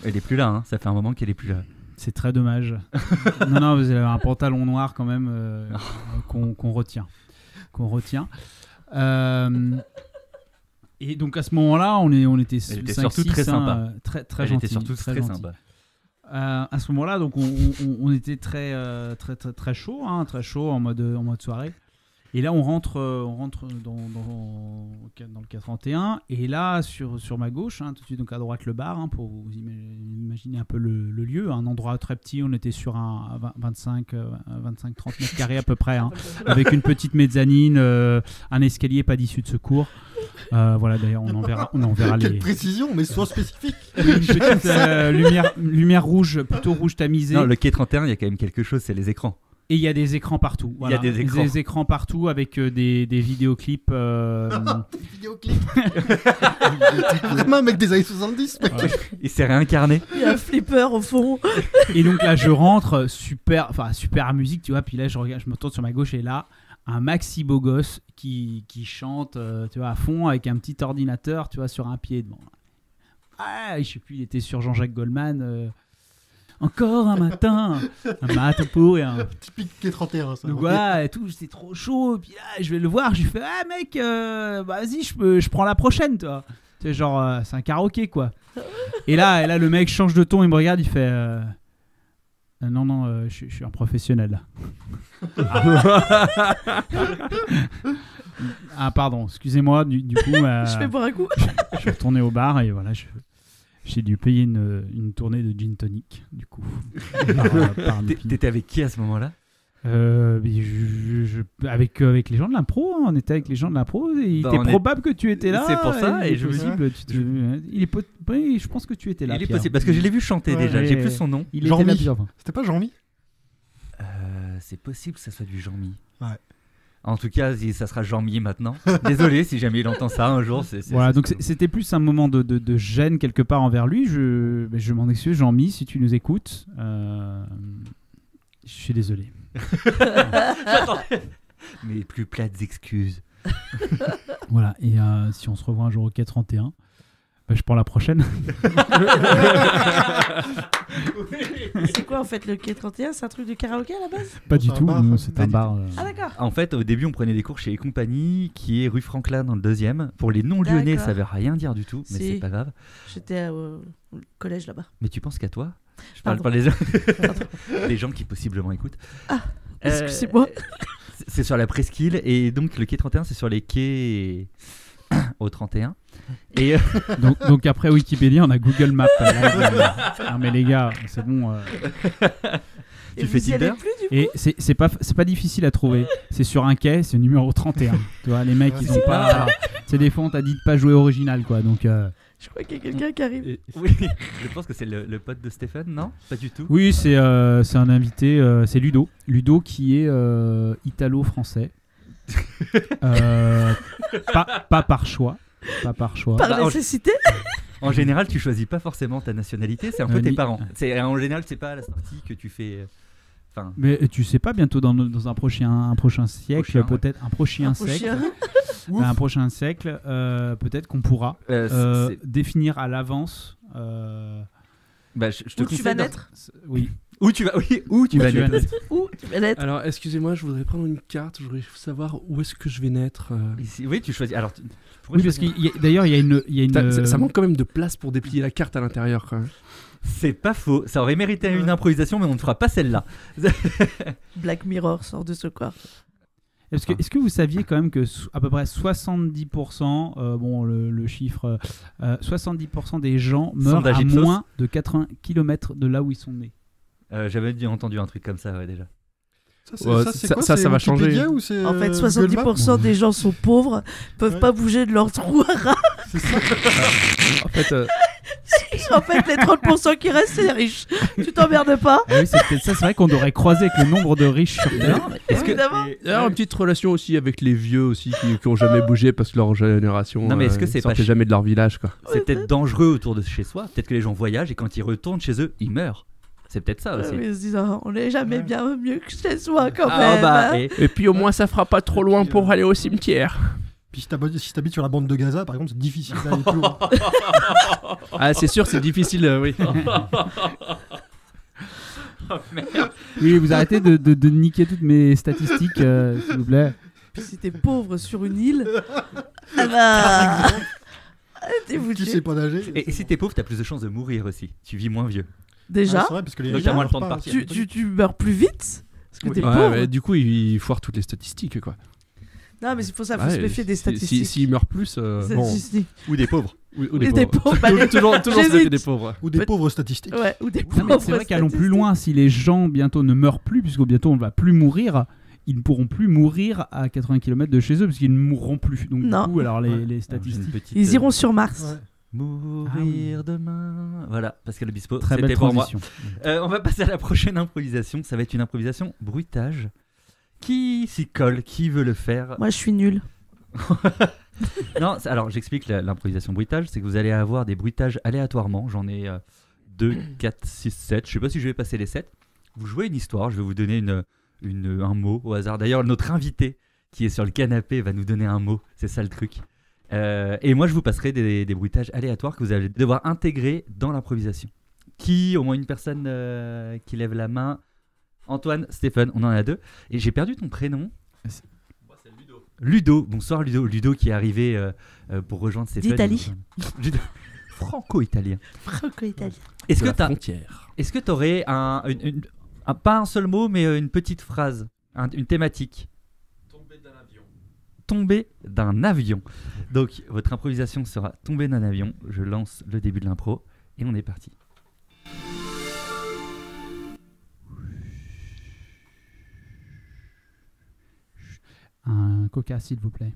Elle est plus là, hein. Ça fait un moment qu'elle est plus là. C'est très dommage. non, vous avez un pantalon noir quand même qu'on retient. Et donc à ce moment-là, on était Elle était 5, surtout 6, très sympa. Très Elle gentille, était surtout très gentille. sympa. À ce moment-là, donc on était très chaud, hein, très chaud en mode soirée. Et là, on rentre dans le 431. Et là, sur ma gauche, hein, tout de suite, donc à droite, le bar, hein, pour vous imaginer un peu le lieu. Un endroit très petit, on était sur un 25-30 mètres carrés à peu près, hein, avec une petite mezzanine, un escalier, pas d'issue de secours. Voilà, d'ailleurs, on en verra Quelle les... précision, mais sois spécifique. Une petite lumière rouge, plutôt rouge tamisée. Non, le quai 31, il y a quand même quelque chose, c'est les écrans. Et il y a des écrans partout. Voilà. Il y a des écrans. Partout avec des vidéoclips. Vidéoclip. Vraiment un mec des années 70. Mec. Ouais. Il s'est réincarné. Il y a un flipper au fond. Et donc là, je rentre, super musique, tu vois. Puis là, je me tourne sur ma gauche et là, un maxi beau gosse qui chante, tu vois, à fond avec un petit ordinateur, tu vois, sur un pied. Bon. Ah, je sais plus, il était sur Jean-Jacques Goldman. Encore un matin pour rien. Typique quai 31, ça. Donc voilà, et tout, c'était trop chaud. Et puis là, je vais le voir, je lui fais ah mec, vas-y, je prends la prochaine, toi. Tu sais, genre, c'est un karaoké, quoi. Et là, le mec change de ton, il me regarde, il fait non, je suis un professionnel. Ah, pardon, excusez-moi, du coup, Je fais boire un coup. je suis retourné au bar et voilà, j'ai dû payer une tournée de gin tonic, du coup. par un hippie. T'étais avec qui à ce moment-là? Avec les gens de l'impro, hein, on était avec les gens de l'impro. Il était probable que tu étais là. C'est pour ça, et je me dis, je pense que tu étais là. Il est Pierre. possible, parce que je l'ai vu chanter Ouais, déjà, mais- j'ai plus son nom. Il était Jean-Mi. là plusieurs fois. C'était pas Jean-Mi? C'est possible que ça soit du Jean-Mi. Ouais. En tout cas, ça sera Jean-Mi maintenant. Désolé si jamais il entend ça un jour. Voilà, donc c'était plus un moment de gêne quelque part envers lui. Je m'en excuse, Jean-Mi, si tu nous écoutes. Je suis désolé. Mes plus plates excuses. Voilà, et si on se revoit un jour au 431, je prends la prochaine. C'est quoi en fait le quai 31? C'est un truc de karaoké à la base? Pas du C'est un tout, bar, non, c'est pas un du bar. Ah d'accord. En fait, au début, on prenait des cours chez les compagnies, qui est rue Franklin dans le 2e. Pour les non-lyonnais, D'accord. ça veut rien dire du tout, mais Si. c'est pas grave. J'étais au collège là-bas. Mais tu penses qu'à toi? Je parle Pardon. pas des gens... Pardon. des gens qui possiblement écoutent. Ah, excusez-moi. C'est sur la presqu'île, et donc le quai 31, c'est sur les quais au 31. Et Donc après Wikipédia, on a Google Maps. Non mais les gars, c'est bon. Et tu fais vous y allez Tinder? plus du coup? Et c'est pas difficile à trouver. C'est sur un quai, c'est numéro 31. Tu vois, les mecs, Ouais, ils ont c'est pas. C'est des fois, on t'a dit de pas jouer original, quoi. Donc. Je crois qu'il y a quelqu'un qui arrive. oui, je pense que c'est le pote de Stéphane, non? Pas du tout. Oui, c'est un invité, c'est Ludo. Ludo qui est italo-français. Pas par choix. Pas par choix. Par Bah, nécessité? En général, tu choisis pas forcément ta nationalité, c'est un peu tes ni- parents. En général, c'est pas à la sortie que tu fais. Enfin, Mais tu sais pas, bientôt dans un prochain siècle, Prochain, ouais. peut-être un prochain siècle. Ouf. un prochain siècle, peut-être qu'on pourra définir à l'avance. Bah, je te Où tu vas conseille naître Oui. Où tu vas naître. Où tu vas naître Alors, excusez-moi, je voudrais prendre une carte. Je voudrais savoir où est-ce que je vais naître. Ici. Oui, tu choisis. Alors, Oui, parce d'ailleurs, il y a une. Ça manque quand même de place pour déplier la carte à l'intérieur. Quand même. c'est pas faux. Ça aurait mérité une improvisation, mais on ne fera pas celle-là. Black Mirror sort de ce corps. Est-ce que vous saviez quand même que à peu près 70%, bon le chiffre, 70% des gens meurent Sondage à Ipsos. moins de 80 km de là où ils sont nés. J'avais entendu un truc comme ça, ouais, déjà. Ça va changer. Ou c'est, En fait, Google Maps 70% des gens sont pauvres, peuvent pas bouger de leur trou à rats. C'est ça. En fait, En fait, les 30% qui restent, c'est les riches. Tu t'emmerdes pas Ah oui, c'est peut-être ça. C'est vrai qu'on devrait croiser avec le nombre de riches sur Terre. Est-ce que Évidemment. d'ailleurs, une petite relation aussi avec les vieux aussi qui ont jamais bougé parce que leur génération. Non, mais est-ce que c'est ils sortaient pas jamais de leur village quoi. c'est peut-être dangereux autour de chez soi? Peut-être que les gens voyagent et quand ils retournent chez eux, ils meurent. C'est peut-être ça aussi. Mais ils se disent, ah, on n'est jamais bien mieux que chez soi quand Ah même. bah, hein. Et puis au moins ça fera pas trop loin pour aller au cimetière. Puis si t'habites sur la bande de Gaza, par exemple, c'est difficile d'aller plus loin. Ah c'est sûr c'est difficile oui. Oui, vous arrêtez de niquer toutes mes statistiques, s'il vous plaît. Puis si t'es pauvre sur une île, ah bah... t'es Tu foutu. sais pas nager. Et si t'es pauvre, t'as plus de chances de mourir aussi. Tu vis moins vieux. Déjà, c'est vrai, parce que les Donc, gens t'as moins le temps de meurent pas. partir. tu meurs plus vite parce que Oui. t'es Ouais, pauvre. ouais, du coup il foire toutes les statistiques quoi. Non, mais il faut se Ouais, méfier des statistiques. S'ils meurent plus, bon. Statistiques. Ou des pauvres. Ou Des pauvres. toujours se méfier J'hésite. des pauvres. Ou des pauvres statistiques. Ouais, ou des Non, pauvres. mais c'est vrai qu'allons plus loin. Si les gens bientôt ne meurent plus, puisque bientôt on ne va plus mourir, ils ne pourront plus mourir à 80 km de chez eux, parce qu'ils ne mourront plus. Donc Non. du coup, alors les Alors, j'ai une statistiques. petite, Ils iront sur Mars. Ouais. Mourir demain. Voilà, Pascal Obispo, Très c'était belle pour moi. transition. On va passer à la prochaine improvisation. Ça va être une improvisation bruitage. Qui s'y colle? Qui veut le faire? Moi, je suis nulle. Non, alors j'explique l'improvisation bruitage. C'est que vous allez avoir des bruitages aléatoirement. J'en ai 2, 4, 6, 7. Je sais pas si je vais passer les 7. Vous jouez une histoire. Je vais vous donner un mot au hasard. D'ailleurs, notre invité qui est sur le canapé va nous donner un mot. C'est ça le truc. Et moi, je vous passerai des bruitages aléatoires que vous allez devoir intégrer dans l'improvisation. Au moins une personne qui lève la main. Antoine, Stéphane, on en a 2. Et j'ai perdu ton prénom. Moi, c'est Ludo. Bonsoir Ludo. Ludo qui est arrivé pour rejoindre Stéphane. D'Italie. Ludo. Franco-italien. Franco-italien. Est-ce De que la tu frontière. aurais pas un seul mot, mais une petite phrase, une thématique? Tomber d'un avion. Donc, votre improvisation sera tomber d'un avion. Je lance le début de l'impro et on est parti. Un coca, s'il vous plaît.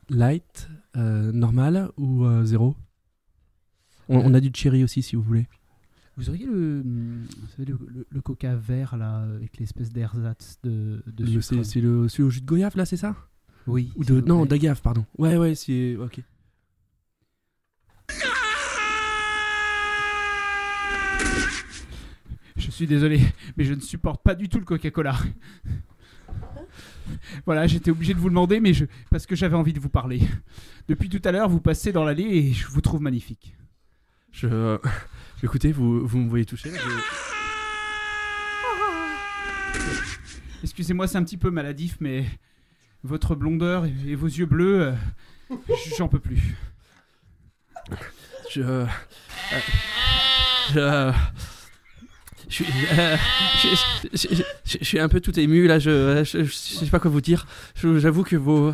Light, normal ou zéro on a du cherry aussi si vous voulez. Vous auriez vous savez, le coca vert là, avec l'espèce d'ersatz de sucre. C'est celui au jus de goyave là, c'est ça? Oui. Ou s'il de vous non, plaît. d'agave, pardon. Ouais, c'est ok. Je suis désolé, mais je ne supporte pas du tout le Coca-Cola. Voilà, j'étais obligé de vous le demander, mais parce que j'avais envie de vous parler. Depuis tout à l'heure, vous passez dans l'allée et je vous trouve magnifique. Écoutez, vous me voyez toucher là, Excusez-moi, c'est un petit peu maladif, mais votre blondeur et vos yeux bleus, j'en peux plus. Je suis un peu tout ému là, je sais pas quoi vous dire. J'avoue que vos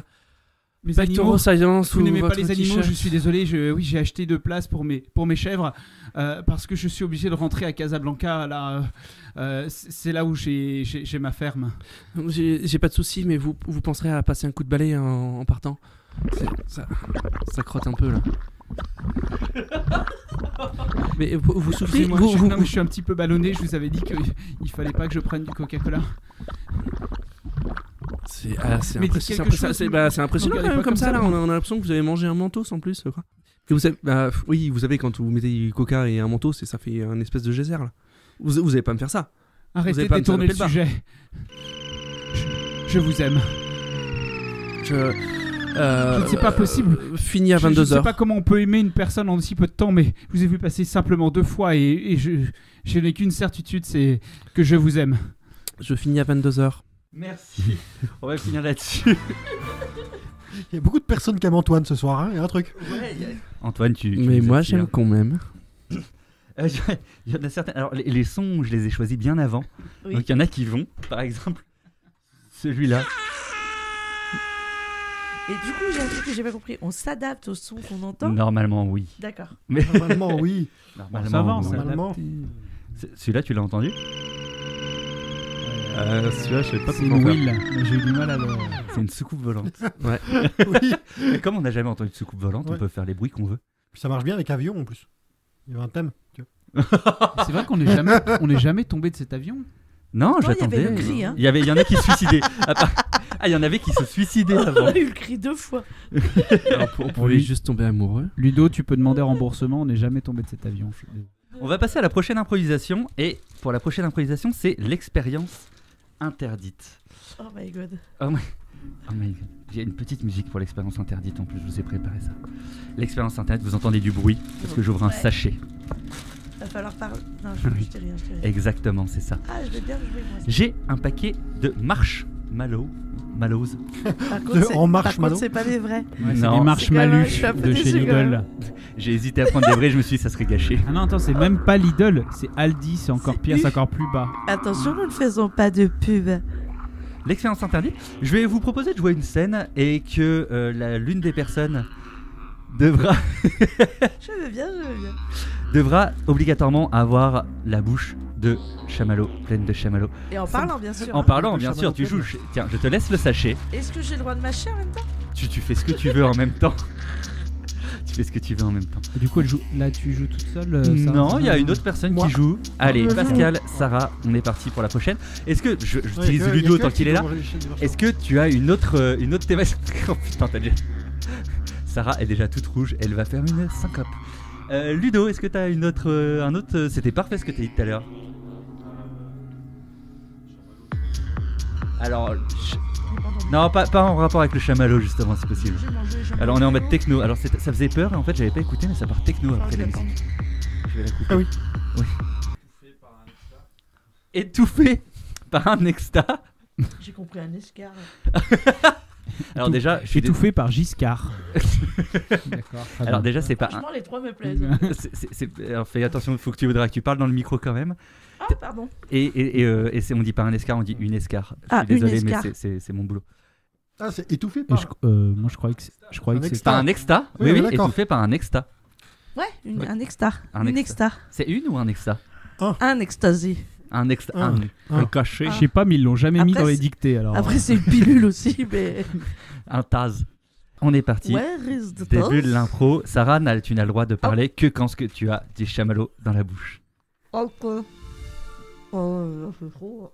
Mes animaux, pectoraux saillants sous vous n'aimez pas votre les animaux, t-shirt. je suis désolé. Oui, j'ai acheté 2 places pour mes chèvres parce que je suis obligé de rentrer à Casablanca. Là, c'est là où j'ai ma ferme. J'ai pas de soucis, mais vous penserez à passer un coup de balai en partant. Ça crotte un peu là. Mais vous souffrez, Excusez-moi, non, mais je suis un petit peu ballonné. Je vous avais dit qu'il fallait pas que je prenne du Coca-Cola. C'est Mais dites quelque chose, c'est impressionnant regardez quand même pas comme comme ça ça, là. mais- On a l'impression que vous avez mangé un mentos en plus quoi. Et vous savez, oui, vous savez quand vous mettez du coca et un mentos, ça fait un espèce de geyser là. Vous allez pas me faire ça. Vous Arrêtez avez de pas à me détourner le taper le sujet. Je vous aime. C'est pas possible. Fini à Je ne 22h. sais pas comment on peut aimer une personne en si peu de temps, mais je vous ai vu passer simplement 2 fois et je n'ai qu'une certitude, c'est que je vous aime. Je finis à 22h. Merci. On va finir là-dessus. Il y a beaucoup de personnes qui aiment Antoine ce soir, hein, il y a un truc. Antoine, tu Mais nous moi, inspires. j'aime quand même. Il y en a certains. Alors, les sons, je les ai choisis bien avant. Oui. Donc, il y en a qui vont, par exemple, celui-là. Et du coup, j'ai un truc que j'ai pas compris. On s'adapte au son qu'on entend. Normalement, oui. D'accord. Mais Normalement, oui. normalement, Ça va, on oui. s'est Normalement. adapté. Celui-là, tu l'as entendu Celui-là, je sais pas C'est comment une faire. wheel, mais j'ai eu du mal à le... C'est une soucoupe volante. Oui. Mais comme on n'a jamais entendu de soucoupe volante, on Ouais. peut faire les bruits qu'on veut. Puis ça marche bien avec avion en plus. Il y a un thème. Tu vois. C'est vrai qu'on n'est jamais tombé de cet avion. Non, Pourtant, il y j'attendais. avait le cri, hein. Il y en a qui se suicidaient. Ah, il y en avait qui se suicidaient On avant. a eu le cri 2 fois. Alors, on pouvait juste tomber amoureux. Ludo, tu peux demander remboursement, on n'est jamais tombé de cet avion. On va passer à la prochaine improvisation. Et pour la prochaine improvisation, c'est l'expérience interdite. Oh my god. Oh my God. J'ai une petite musique pour l'expérience interdite en plus, je vous ai préparé ça. L'expérience interdite, vous entendez du bruit parce que j'ouvre un Ouais. sachet. Va falloir parler. Non, je dis rien, je dis rien. Exactement, c'est ça. Ah, je vais bien jouer moi. J'ai un paquet de marshmallows. Mallows. Par De- contre, en par marshmallow. contre, c'est pas des vrais. Ouais, c'est Non. des marshmallows Je suis un peu de chez déçu, quand Lidl. même. J'ai hésité à prendre des vrais, je me suis dit ça serait gâché. Ah non, attends, c'est même pas Lidl, c'est Aldi, c'est encore C'est pire, U. c'est encore plus bas. Attention, nous ne faisons pas de pub. L'expérience interdite, je vais vous proposer de jouer une scène et que l'une des personnes devra, Je veux bien, je veux bien. devra obligatoirement avoir la bouche de chamallow, pleine de chamallow. Et en parlant, bien sûr. En hein. parlant, de bien sûr, tu chamallow joues. Tiens, je te laisse le sachet. Est-ce que j'ai le droit de mâcher en même temps? Tu fais ce que tu veux en même temps. Tu fais ce que tu veux en même temps. Et du coup, là, tu joues toute seule Non, il y a une autre personne Moi. qui joue. Allez, Moi, je Pascal, Sarah, on est parti pour la prochaine. Est-ce que j'utilise Ouais, il y a Ludo que tant qui qu'il est peut là? manger les chaînes de Est-ce que tu as une autre thématique? Oh putain, t'as déjà. Sarah est déjà toute rouge, elle va faire une syncope. Ludo, est-ce que tu as un autre. C'était parfait ce que tu as dit tout à l'heure. Alors. Non, pas en rapport avec le chamallow, justement, c'est possible. J'ai mangé, j'ai Alors on est en mangé. mode techno. Alors ça faisait peur et en fait j'avais pas écouté, mais ça part techno Enfin, après je la vais musique. Je vais la couper. Ah oui. Étouffé par un exta. J'ai compris un escar. Alors déjà, je suis Étouffé par Giscard. D'accord. très Alors bien. déjà, c'est pas un. Franchement, les trois me plaisent. Alors fais attention, il faut que tu parles dans le micro quand même. Ah, pardon. Et on dit pas un escar, on dit une escar. Je Ah, suis désolé, une mais escar. c'est mon boulot. Ah, c'est étouffé Et par. moi, je croyais que c'était. Pas un exta. Oui, Oui, oui, d'accord. étouffé par un exta. Ouais, Ouais. un extar. Un Une extar. extar. C'est une ou un exta? Un ecstasy. Un exta. Un. Un cachet. Je sais pas, mais ils l'ont jamais mis Après, dans les c'est- dictées alors. Après, c'est une pilule aussi, mais. Un taz. On est parti. Where is the Début de toast? l'impro. Sarah, tu n'as le droit de parler que quand tu as des chamallows dans la bouche. Ok. Oh, c'est trop.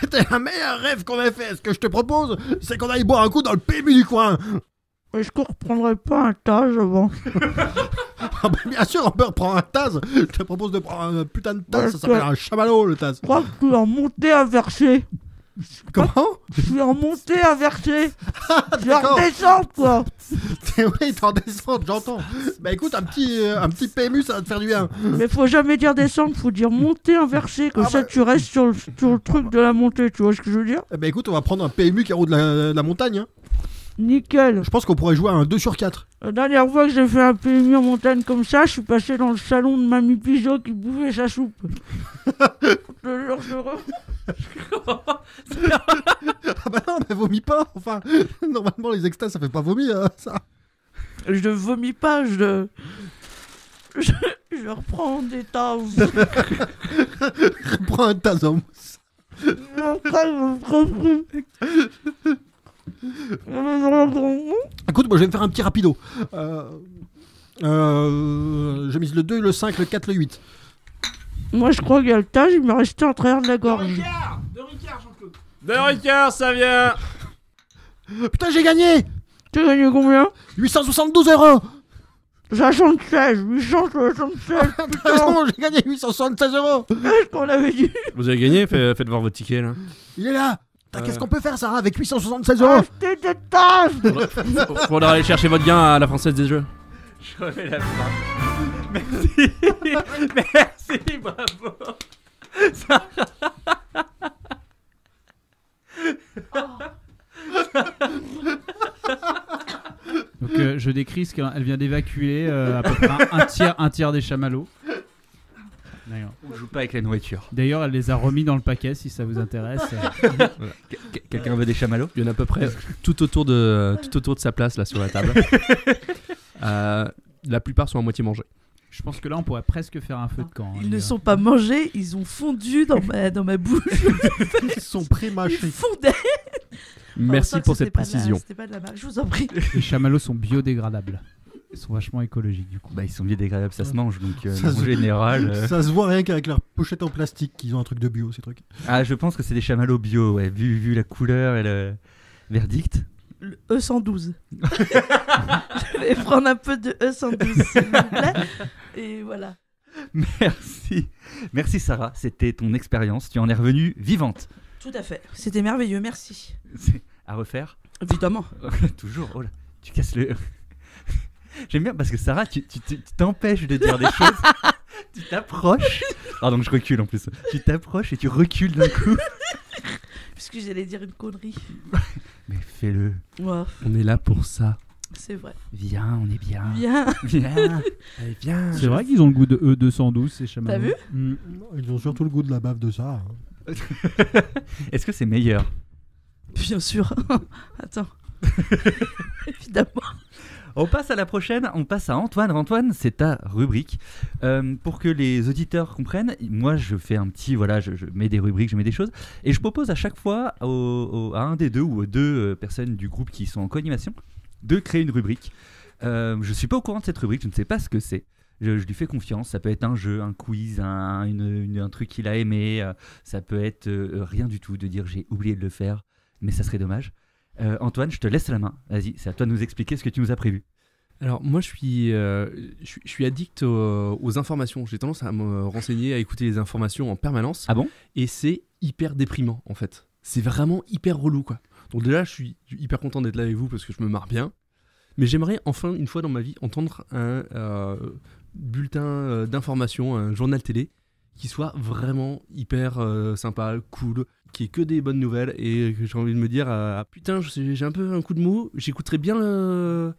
C'était un meilleur rêve qu'on ait fait. Ce que je te propose, c'est qu'on aille boire un coup dans le PMU du coin. Est-ce qu'on reprendrait pas un tage avant? Ah bah, bien sûr, on peut reprendre un Taz. Je te propose de prendre un putain de Taz. Ça s'appelle un chamallow, le Taz. Je crois que je suis en montée inversée. Comment? Je suis en montée inversée. Je vais d'accord. redescendre, quoi. Oui, t'es en descente, j'entends. Bah écoute, un petit PMU, ça va te faire du bien. Mais faut jamais dire descendre, faut dire montée inversée. Comme Ah ça, bah. tu restes sur le truc de la montée. Tu vois ce que je veux dire? Bah écoute, on va prendre un PMU qui roule de la montagne. Hein. Nickel. Je pense qu'on pourrait jouer à un 2/4. La dernière fois que j'ai fait un PMU en montagne comme ça, je suis passé dans le salon de Mamie Pigeot qui bouffait sa soupe. Je te jure, je Ah bah non, mais vomis pas. Enfin, normalement, les extas, ça fait pas vomir, ça. Je vomis pas, je reprends des tasses. Prends un Taz en mousse. Écoute, moi je vais me faire un petit rapido. J'ai mis le 2, le 5, le 4, le 8. Moi, je crois qu'il y a le tas, il m'est resté en travers de la gorge. De Ricard, ça vient. Putain, j'ai gagné Tu as gagné combien? 872 €. 76, 876, Putain, putain. non, j'ai gagné 876 €. Qu'est-ce qu'on avait dit? Vous avez gagné, faites voir votre ticket là. Il est là. Qu'est-ce qu'on peut faire, Sarah, avec 876 euros? Achetez des tasses. Faudra aller chercher votre gain à la Française des Jeux. Je remets la fin. Merci. Merci, bravo. Donc je décris ce qu'elle vient d'évacuer à peu près un tiers des chamallows. D'accord. On joue pas avec la nourriture. D'ailleurs, elle les a remis dans le paquet si ça vous intéresse. Quelqu'un veut des chamallows? Il y en a à peu près tout autour de sa place là sur la table. La plupart sont à moitié mangés. Je pense que là, on pourrait presque faire un feu de camp. Ils ne sont pas mangés, ils ont fondu dans ma bouche. Ils sont Ils pré-mâchés. fondaient. Merci Oh, ça, pour c'était cette pas de la- précision. C'était pas de la marque, je vous en prie. Les chamallows sont biodégradables. Ils sont vachement écologiques du coup. Bah, ils sont biodégradables, ça se mange, donc Ça en se- général. Ça se voit rien qu'avec leur pochette en plastique qu'ils ont un truc de bio, ces trucs. Ah, je pense que c'est des chamallows bio, ouais, vu la couleur et le verdict. Le E112. Je vais prendre un peu de E112, s'il vous plaît. Et voilà. Merci. Merci Sarah, c'était ton expérience, tu en es revenue vivante. Tout à fait. C'était merveilleux, merci. C'est à refaire. Évidemment. Toujours, oh là, tu casses le... J'aime bien parce que Sarah, tu t'empêches de dire des choses, tu t'approches, pardon je recule en plus, tu t'approches et tu recules d'un coup. Puisque j'allais dire une connerie. Mais fais-le, Ouais, On est là pour ça. c'est vrai. viens, on est bien. Bien. Viens. Allez, viens. C'est vrai qu'ils ont le goût de E212 ces chamallows. T'as vu Ils ont surtout le goût de la bave de ça. Est-ce que c'est meilleur? Bien sûr. Attends. Évidemment. On passe à la prochaine, on passe à Antoine. Antoine, c'est ta rubrique. Pour que les auditeurs comprennent, moi je fais un petit, voilà, je mets des rubriques, je mets des choses, et je propose à chaque fois à un des deux ou aux deux personnes du groupe qui sont en co-animation de créer une rubrique. Je suis pas au courant de cette rubrique, je ne sais pas ce que c'est. Je lui fais confiance, ça peut être un jeu, un quiz, un truc qu'il a aimé, ça peut être rien du tout, de dire j'ai oublié de le faire, mais ça serait dommage. Antoine, je te laisse la main, vas-y, c'est à toi de nous expliquer ce que tu nous as prévu. Alors moi je suis addict aux informations. J'ai tendance à me renseigner, à écouter les informations en permanence. Ah bon? Et c'est hyper déprimant en fait. C'est vraiment hyper relou quoi. Donc déjà je suis hyper content d'être là avec vous parce que je me marre bien. Mais j'aimerais enfin une fois dans ma vie entendre un bulletin d'information, un journal télé qui soit vraiment hyper sympa, cool, qui ait que des bonnes nouvelles et que j'ai envie de me dire putain j'ai un peu un coup de mou, j'écouterais bien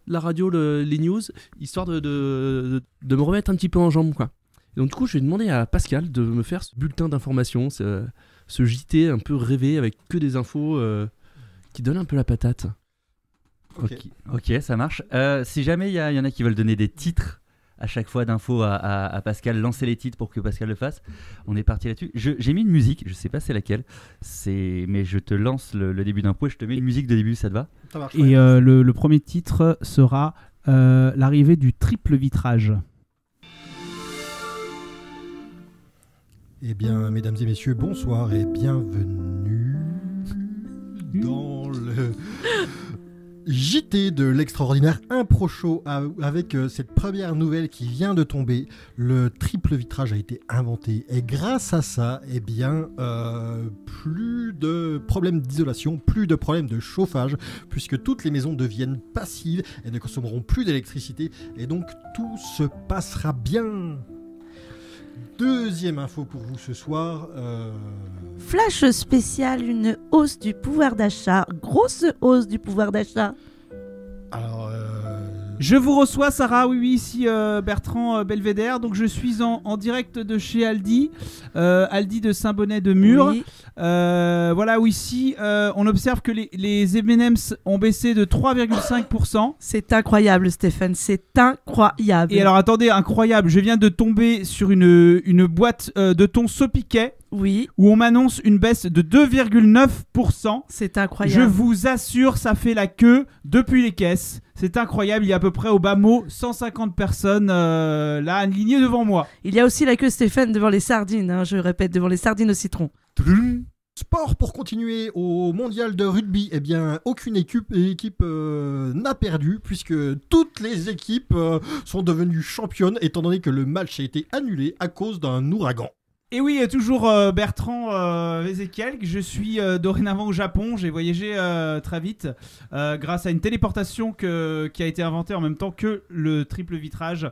la radio, les news, histoire de me remettre un petit peu en jambe quoi. Et donc du coup je vais demander à Pascal de me faire ce bulletin d'information, ce JT un peu rêvé avec que des infos qui donnent un peu la patate. Ok, ça marche. Si jamais il y en a qui veulent donner des titres à chaque fois d'infos à Pascal, lancer les titres pour que Pascal le fasse. On est parti là-dessus. J'ai mis une musique, je sais pas c'est laquelle, mais je te lance le début d'un pot et je te mets une musique de début, ça te va? Ça marche. Et le premier titre sera l'arrivée du triple vitrage. Eh bien, mesdames et messieurs, bonsoir et bienvenue dans le JT de l'extraordinaire Impro Show avec cette première nouvelle qui vient de tomber. Le triple vitrage a été inventé et grâce à ça, eh bien, plus de problèmes d'isolation, plus de problèmes de chauffage puisque toutes les maisons deviennent passives et ne consommeront plus d'électricité et donc tout se passera bien. Deuxième info pour vous ce soir. Flash spécial, une hausse du pouvoir d'achat. Grosse hausse du pouvoir d'achat. Alors, Je vous reçois Sarah, oui ici Bertrand Belvédère, donc je suis en direct de chez Aldi, Aldi de Saint-Bonnet-de-Mur. Oui. Voilà où ici on observe que les M&M's ont baissé de 3,5%. C'est incroyable, Stéphane, c'est incroyable. Et alors attendez, incroyable, je viens de tomber sur une boîte de thon Sopiquet Oui, où on m'annonce une baisse de 2,9%. c'est Je incroyable. vous assure, ça fait la queue depuis les caisses. C'est incroyable, il y a à peu près au bas mot 150 personnes là alignées devant moi. Il y a aussi la queue, Stéphane, devant les sardines, hein, je répète, devant les sardines au citron. sport pour continuer au mondial de rugby, eh bien, aucune équipe n'a perdu puisque toutes les équipes sont devenues championnes étant donné que le match a été annulé à cause d'un ouragan. Et oui, toujours Bertrand Ezekiel. Je suis dorénavant au Japon. J'ai voyagé très vite grâce à une téléportation qui a été inventée en même temps que le triple vitrage.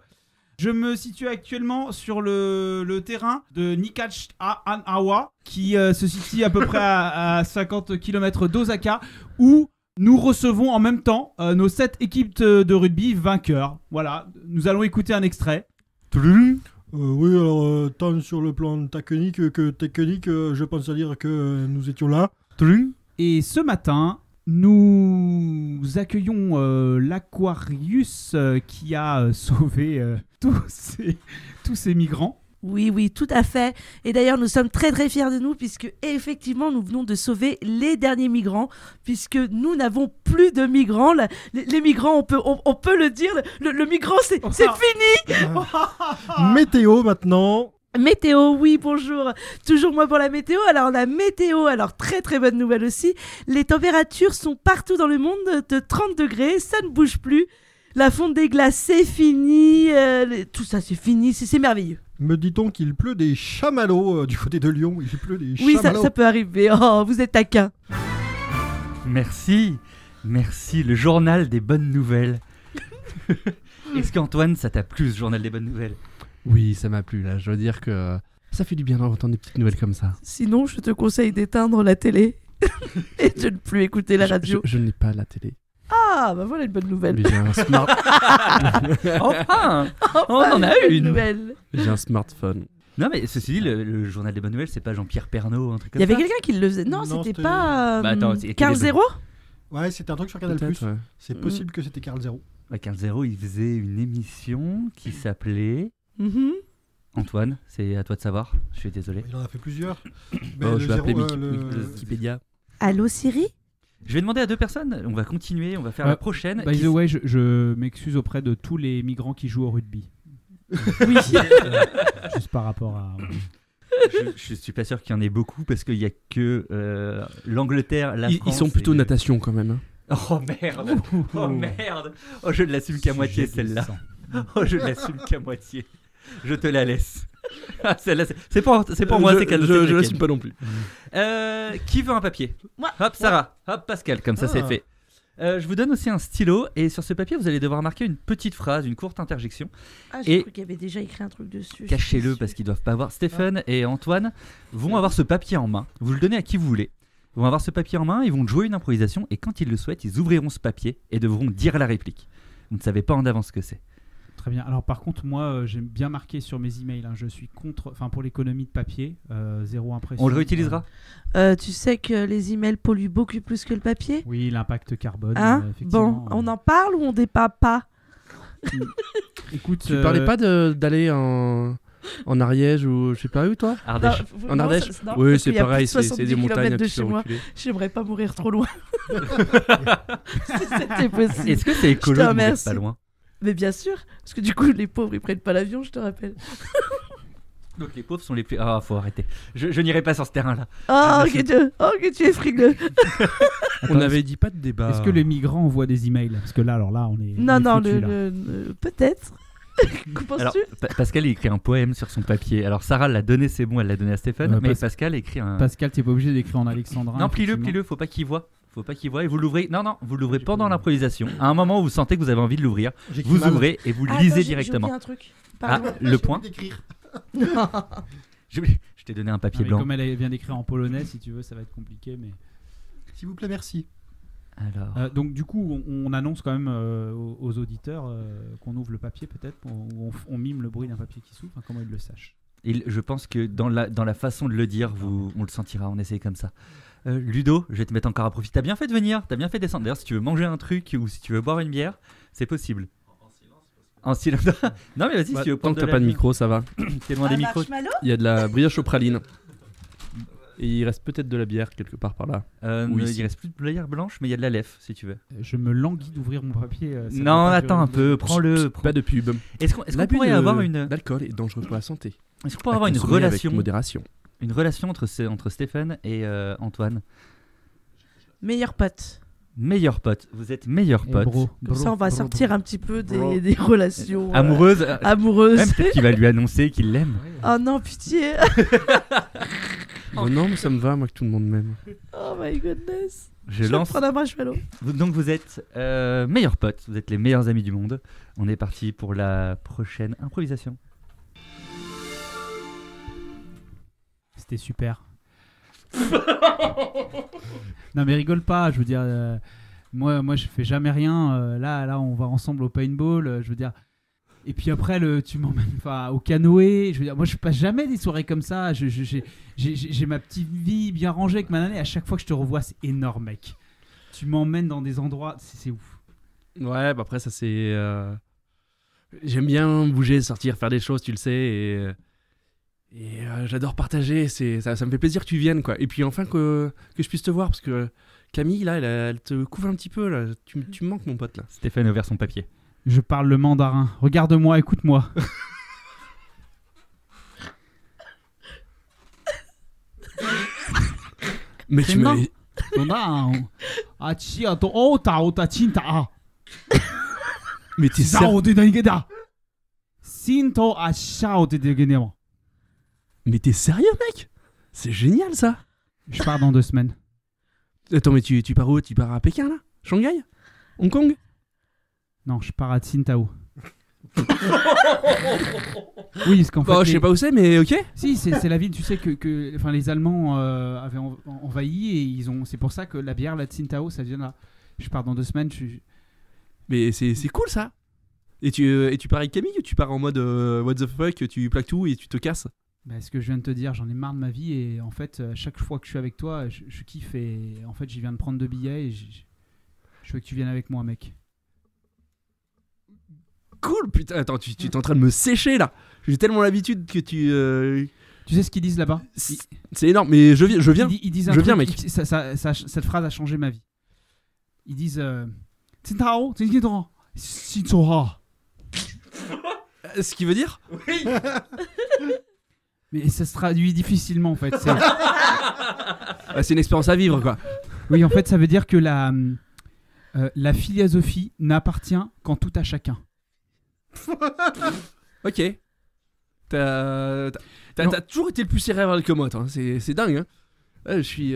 Je me situe actuellement sur le terrain de Nikache-Anawa, qui se situe à peu près à 50 km d'Osaka, où nous recevons en même temps nos 7 équipes de rugby vainqueurs. Voilà, nous allons écouter un extrait. Oui, alors, tant sur le plan technique que technique, je pense à dire que nous étions là. Et ce matin, nous accueillons l'Aquarius qui a sauvé tous ces migrants. Oui, tout à fait. Et d'ailleurs, nous sommes très très fiers de nous puisque effectivement, nous venons de sauver les derniers migrants puisque nous n'avons plus de migrants. Les migrants, on peut le dire, le migrant, c'est fini. Météo maintenant. Météo, oui, bonjour. Toujours moi pour la météo. Alors, la météo, alors très très bonne nouvelle aussi. Les températures sont partout dans le monde de 30 degrés, ça ne bouge plus. La fonte des glaces, c'est fini. Tout ça, c'est fini, c'est merveilleux. Me dit-on qu'il pleut des chamallows du côté de Lyon. Il pleut des Oui, chamallows. ça peut arriver. Oh, vous êtes taquin. Merci, le journal des bonnes nouvelles. Est-ce qu'Antoine, ça t'a plu ce journal des bonnes nouvelles? Oui, ça m'a plu là. Je veux dire que ça fait du bien d'entendre des petites nouvelles comme ça. Sinon, je te conseille d'éteindre la télé et de ne plus écouter la radio. Je n'ai pas la télé. Ah, bah voilà une bonne nouvelle. Mais j'ai un Enfin, on en a bonne une. nouvelle. J'ai un smartphone. Non mais ceci dit, le journal des bonnes nouvelles, c'est pas Jean-Pierre Pernaut, un truc Il comme y ça. avait quelqu'un qui le faisait. Non, Non, c'était c'était- pas Bah, attends, c'est- 15-0 Ouais, c'était un truc sur Canal+. Peut-être, ouais. C'est possible que c'était Carl Zero. Bah, 15-0, il faisait une émission qui s'appelait... Mhm. Antoine, c'est à toi de savoir, je suis désolé. Il en a fait plusieurs. Oh, le je vais appeler zéro, le- Wikipédia. Allô Siri. Je vais demander à 2 personnes, on va continuer, on va faire la prochaine. By the way, je m'excuse auprès de tous les migrants qui jouent au rugby. Oui. Juste par rapport à... Je suis pas sûr qu'il y en ait beaucoup parce qu'il y a que l'Angleterre, la Ils France... sont plutôt et- natation quand même. Hein. Oh merde. Oh merde. Oh, je ne l'assume qu'à moitié Sujet celle-là. glissant. Oh, je ne l'assume qu'à moitié. Je te la laisse. Ah, celle-là, c'est pour moi, c'est cadeau. Je c'est le l'assume pas non plus. Qui veut un papier? Moi. Hop, Sarah. Hop, Pascal. Comme ça, c'est Ah. fait. Je vous donne aussi un stylo et sur ce papier, vous allez devoir marquer une petite phrase, une courte interjection. Ah, j'ai Et- cru qu'il y avait déjà écrit un truc dessus. Cachez-le parce qu'ils doivent pas voir. Stéphane et Antoine vont avoir ce papier en main. Vous le donnez à qui vous voulez. Ils vont avoir ce papier en main, ils vont jouer une improvisation et quand ils le souhaitent, ils ouvriront ce papier et devront dire la réplique. Vous ne savez pas en avance ce que c'est. Très bien. Alors par contre, moi, j'aime bien marquer sur mes emails. Hein, je suis contre... Enfin, pour l'économie de papier, zéro impression. On le réutilisera. Tu sais que les emails polluent beaucoup plus que le papier. Oui, l'impact carbone. Hein Effectivement. Bon, on en parle ou on débat pas? Écoute, Tu parlais pas d'aller en Ariège ou je sais pas où toi? Ardèche. Non, En non, Ardèche? ça- non, Oui, parce c'est qu'il y a pareil, plus de c'est 70 des montagnes kilomètres à de petit chez peu moi. reculées. J'aimerais pas mourir trop loin. Si c'était possible. Est-ce que c'est écolo Je te de mourir remercie. pas loin? Mais bien sûr, parce que du coup, les pauvres, ils prennent pas l'avion, je te rappelle. Donc les pauvres sont les plus... Ah, faut arrêter. Je n'irai pas sur ce terrain-là. Oh, je que tu es frileux. On n'avait dit pas de débat. Est-ce que les migrants envoient des emails? Parce que là, alors là, on est... Non, on est non, foutus, là. peut-être. Qu'en Alors, penses-tu? Pascal il écrit un poème sur son papier. Alors Sarah l'a donné, c'est bon, elle l'a donné à Stéphane. Mais Pascal écrit un... Pascal, t'es pas obligé d'écrire en alexandrin. Non, plie-le, effectivement. faut pas qu'il voit. Faut pas qu'il voit et vous l'ouvrez. Non, vous l'ouvrez pendant l'improvisation. À un moment où vous sentez que vous avez envie de l'ouvrir, J'écris vous mal. ouvrez et vous Ah, lisez attends, j'ai directement. oublié un truc. Ah, Pardon. le point. D'écrire. Je t'ai donné un papier Ah, mais blanc. comme elle vient d'écrire en polonais, si tu veux, ça va être compliqué. Mais... S'il vous plaît, merci. Alors, donc du coup, on annonce quand même aux auditeurs qu'on ouvre le papier peut-être, on mime le bruit d'un papier qui s'ouvre, comment ils le sachent. je pense que dans la façon de le dire, on le sentira. On essaye comme ça. Ludo, je vais te mettre encore à profit. T'as bien fait de venir, t'as bien fait de descendre. D'ailleurs, si tu veux manger un truc ou si tu veux boire une bière, c'est possible. En silence. Non mais vas-y, si tu veux Tant prendre que t'as pas de micro, ça va. T'es loin des micros. Marshmallow? Il y a de la brioche au praline. Et il reste peut-être de la bière quelque part par là. Oui, ici. il reste plus de bière blanche, mais il y a de la lèvre si tu veux. Je me languis d'ouvrir mon papier. Ça Non, va pas attends un durer peu, prends-le. Pas de pub. Est-ce qu'on L'abus pourrait avoir une d'alcool est dangereux pour la santé. Est-ce qu'on pourrait avoir À une consommer avec relation modération. entre Stéphane et Antoine? Meilleur pote. meilleurs potes. Vous êtes meilleurs Et potes. Comme ça, on va sortir un petit peu des relations Amoureuses. amoureuses. Même peut-être qu'il va lui annoncer qu'il l'aime. Oh non, pitié. Oh non, mais ça me va, moi, que tout le monde m'aime. Oh my goodness. Je vais lance. prendre un marshmallow. Donc vous êtes meilleurs potes, vous êtes les meilleurs amis du monde. On est parti pour la prochaine improvisation. C'était super. Non mais rigole pas, je veux dire, moi je fais jamais rien. Là, on va ensemble au paintball, je veux dire. Et puis après, tu m'emmènes au canoë. Je veux dire, moi je passe jamais des soirées comme ça. J'ai ma petite vie bien rangée avec ma nana. Et à chaque fois que je te revois, c'est énorme, mec. Tu m'emmènes dans des endroits, c'est ouf. Ouais, bah après, ça c'est. J'aime bien bouger, sortir, faire des choses, tu le sais. Et j'adore partager. Ça me fait plaisir que tu viennes, quoi. Et puis enfin que je puisse te voir, parce que Camille, là, elle te couvre un petit peu. Là. Tu me manques, mon pote, là. Stéphane a ouvert son papier. Je parle le mandarin. Regarde-moi, écoute-moi. Mais tu m'as. Mais t'es sérieux? Mais t'es sérieux, mec? C'est génial, ça. Je pars dans 2 semaines. Attends, mais tu pars où? Tu pars à Pékin, là? Shanghai? Hong Kong? Non, je pars à Tsingtao. Oui, parce qu'en fait. Bon, je sais pas où c'est, mais ok. Si, c'est la ville, tu sais, que les Allemands avaient envahi et c'est pour ça que la bière, la Tsingtao, ça vient là. Je pars dans 2 semaines. Mais c'est cool, ça. Et tu pars avec Camille ou tu pars en mode what the fuck, tu plaques tout et tu te casses? Bah, ce que je viens de te dire, j'en ai marre de ma vie et en fait, chaque fois que je suis avec toi, je kiffe et en fait, j'y viens de prendre 2 billets et je veux que tu viennes avec moi, mec. Cool, putain, attends, tu es en train de me sécher là. J'ai tellement l'habitude que tu. Tu sais ce qu'ils disent là-bas? C'est énorme, mais je viens. Ils disent je viens, mec. Cette phrase a changé ma vie. Ils disent Tsingtao, Tsingtao, Tsingtao. Ce qui veut dire? Oui. Mais ça se traduit difficilement en fait. C'est une expérience à vivre, quoi. Oui, en fait, ça veut dire que la philosophie n'appartient qu'en tout à chacun. Ok. T'as toujours été le plus cérébral que moi, toi. C'est dingue, hein. Je suis.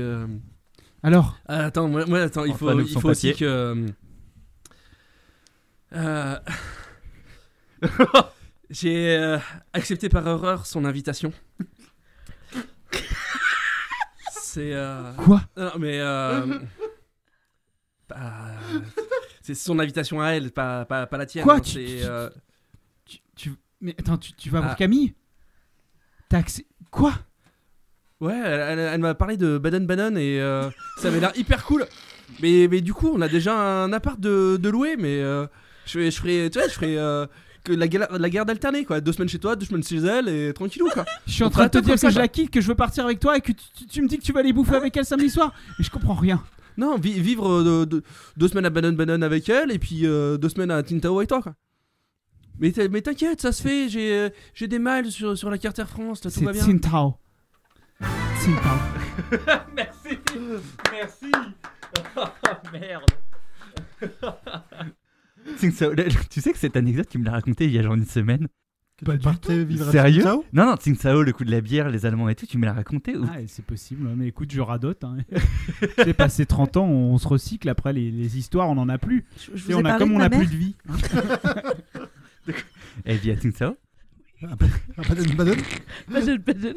Alors attends, moi, attends, il faut aussi que. J'ai accepté par erreur son invitation. C'est. Quoi? Non, mais. C'est son invitation à elle, pas la tienne. Quoi? Hein, mais attends, tu vas voir Camille? Quoi? Ouais, elle m'a parlé de Baden-Baden et ça avait l'air hyper cool. Mais du coup, on a déjà un appart de louer, mais je ferai que la guerre d'alterner, quoi. 2 semaines chez toi, 2 semaines chez elle et tranquillou, quoi. Je suis en train de te dire que je la quitte, que je veux partir avec toi et que tu me dis que tu vas aller bouffer avec elle samedi soir. Mais je comprends rien. Non, vivre 2 semaines à Baden-Baden avec elle et puis 2 semaines à Tsingtao avec toi, quoi. Mais t'inquiète, ça se fait, j'ai des miles sur la carte Air France, là, tout va bien. C'est Tsingtao. Merci. Oh, merde. Tu sais que cette anecdote, tu me l'as racontée il y a genre 1 semaine. Pas du tout. Vivre à Sérieux? Tsingtao? Non, Tsingtao, le coup de la bière, les Allemands et tout, tu me l'as raconté ou... Ah, c'est possible, mais écoute, je radote. Hein. J'ai passé 30 ans, on se recycle, après les histoires, on n'en a plus. Je vous ai parlé comme de on ma n'a mère. plus de vie. Elle vit à Tsingtao? Baden-Baden? Baden.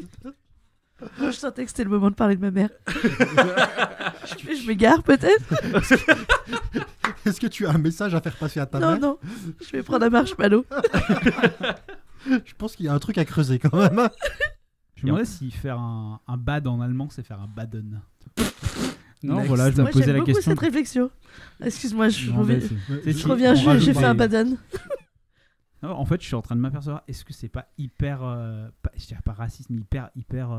Je sentais que c'était le moment de parler de ma mère. Je m'égare peut-être? Est-ce que tu as un message à faire passer à ta mère? Non, je vais prendre un marshmallow. Je pense qu'il y a un truc à creuser quand même. Hein. Je me demandais si faire un bad en allemand, c'est faire un baden. Non, Next. voilà, je me Moi posais j'aime la beaucoup question. cette réflexion. Excuse-moi, je Non, reviens. mais Je reviens, j'ai fait un baden. Non, en fait, je suis en train de m'apercevoir, est-ce que c'est pas hyper, je dirais pas raciste, mais hyper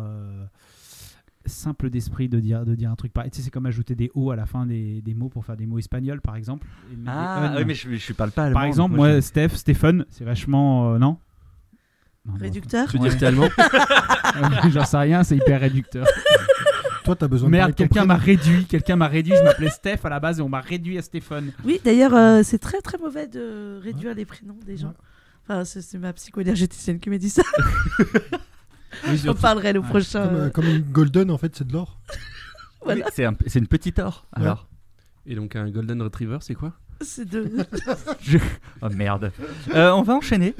simple d'esprit de dire un truc pareil. Tu sais, c'est comme ajouter des O à la fin des mots pour faire des mots espagnols, par exemple. Et mettre des Oui, mais je parle pas allemand. par exemple, donc moi, Stephen, c'est vachement... non, Réducteur. Tu veux dire que t'es allemand? J'en sais rien, c'est hyper réducteur. Toi, t'as besoin de Merde, parler de ton quelqu'un m'a prénom. réduit. Je m'appelais Steph à la base et on m'a réduit à Stéphane. Oui, d'ailleurs, c'est très très mauvais de réduire les prénoms des gens. Ouais. Enfin, c'est ma psycho-énergéticienne qui m'a dit ça. Oui, J'en parlerai le Ouais. prochain. Comme une golden, en fait, c'est de l'or. Voilà. Oui, c'est une petite or. Ouais. Alors. Et donc un Golden Retriever, c'est quoi? C'est de. Oh merde. On va enchaîner.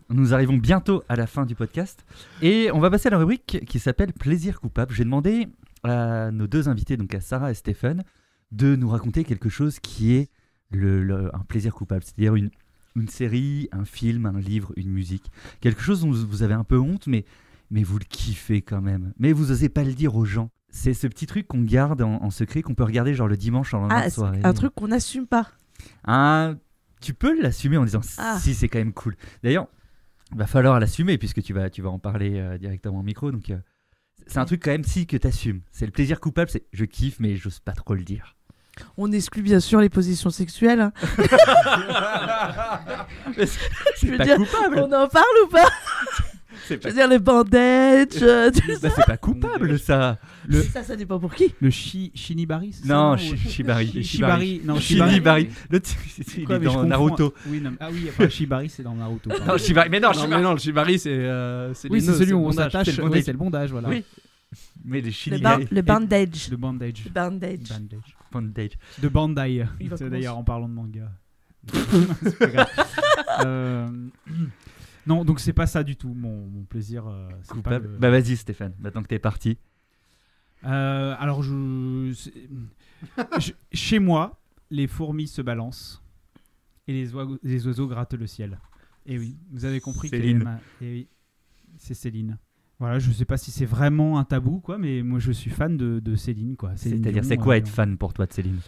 Nous arrivons bientôt à la fin du podcast et on va passer à la rubrique qui s'appelle Plaisir coupable. J'ai demandé à nos deux invités, donc à Sarah et Stéphane, de nous raconter quelque chose qui est un plaisir coupable, c'est-à-dire une série, un film, un livre, une musique, quelque chose dont vous avez un peu honte, mais vous le kiffez quand même. Mais vous osez pas le dire aux gens. C'est ce petit truc qu'on garde en secret, qu'on peut regarder genre le dimanche en Ah, soirée. un truc qu'on n'assume pas. Tu peux l'assumer en disant si c'est quand même cool. D'ailleurs, il va falloir l'assumer puisque tu vas en parler directement au micro. Donc c'est un truc quand même que t'assumes. C'est le plaisir coupable, c'est je kiffe mais j'ose pas trop le dire. On exclut bien sûr les positions sexuelles. Hein. C'est veux pas dire, coupable. On en parle ou pas? C'est Je pas, veux dire, le bandage, tout bah, c'est pas coupable ça. ça dépend pour qui. Le Shinibari, c'est ça, Non, ou- Shibari. Shibari. Non, Shibari. Le type, il Quoi, est mais je dans confonds. Naruto. Oui, non, ah oui, enfin, Shibari, c'est dans Naruto. pardon. Non, Shibari. Mais non, Non, Shibari. mais non, le Shibari, c'est Oui, les c'est nœuds, celui le où on bondage. s'attache. c'est le Oui, bondage. c'est le bondage, voilà. Oui. Mais les Le Shibari. bandage. Le bandage. Le bandage. Bandage. Bandage. De Bandai. Il va C'est commencer. d'ailleurs en parlant de manga. C'est pas grave. Non, donc c'est pas ça du tout, mon plaisir. C'est pas Coupable. le- Bah vas-y Stéphane, maintenant que t'es parti. Alors, chez moi, les fourmis se balancent et les oiseaux grattent le ciel. Et oui, vous avez compris. Céline. Et oui, c'est Céline. Voilà, je sais pas si c'est vraiment un tabou, quoi, mais moi je suis fan de Céline, quoi. Céline C'est-à-dire, Dion, c'est quoi être fan pour toi de Céline?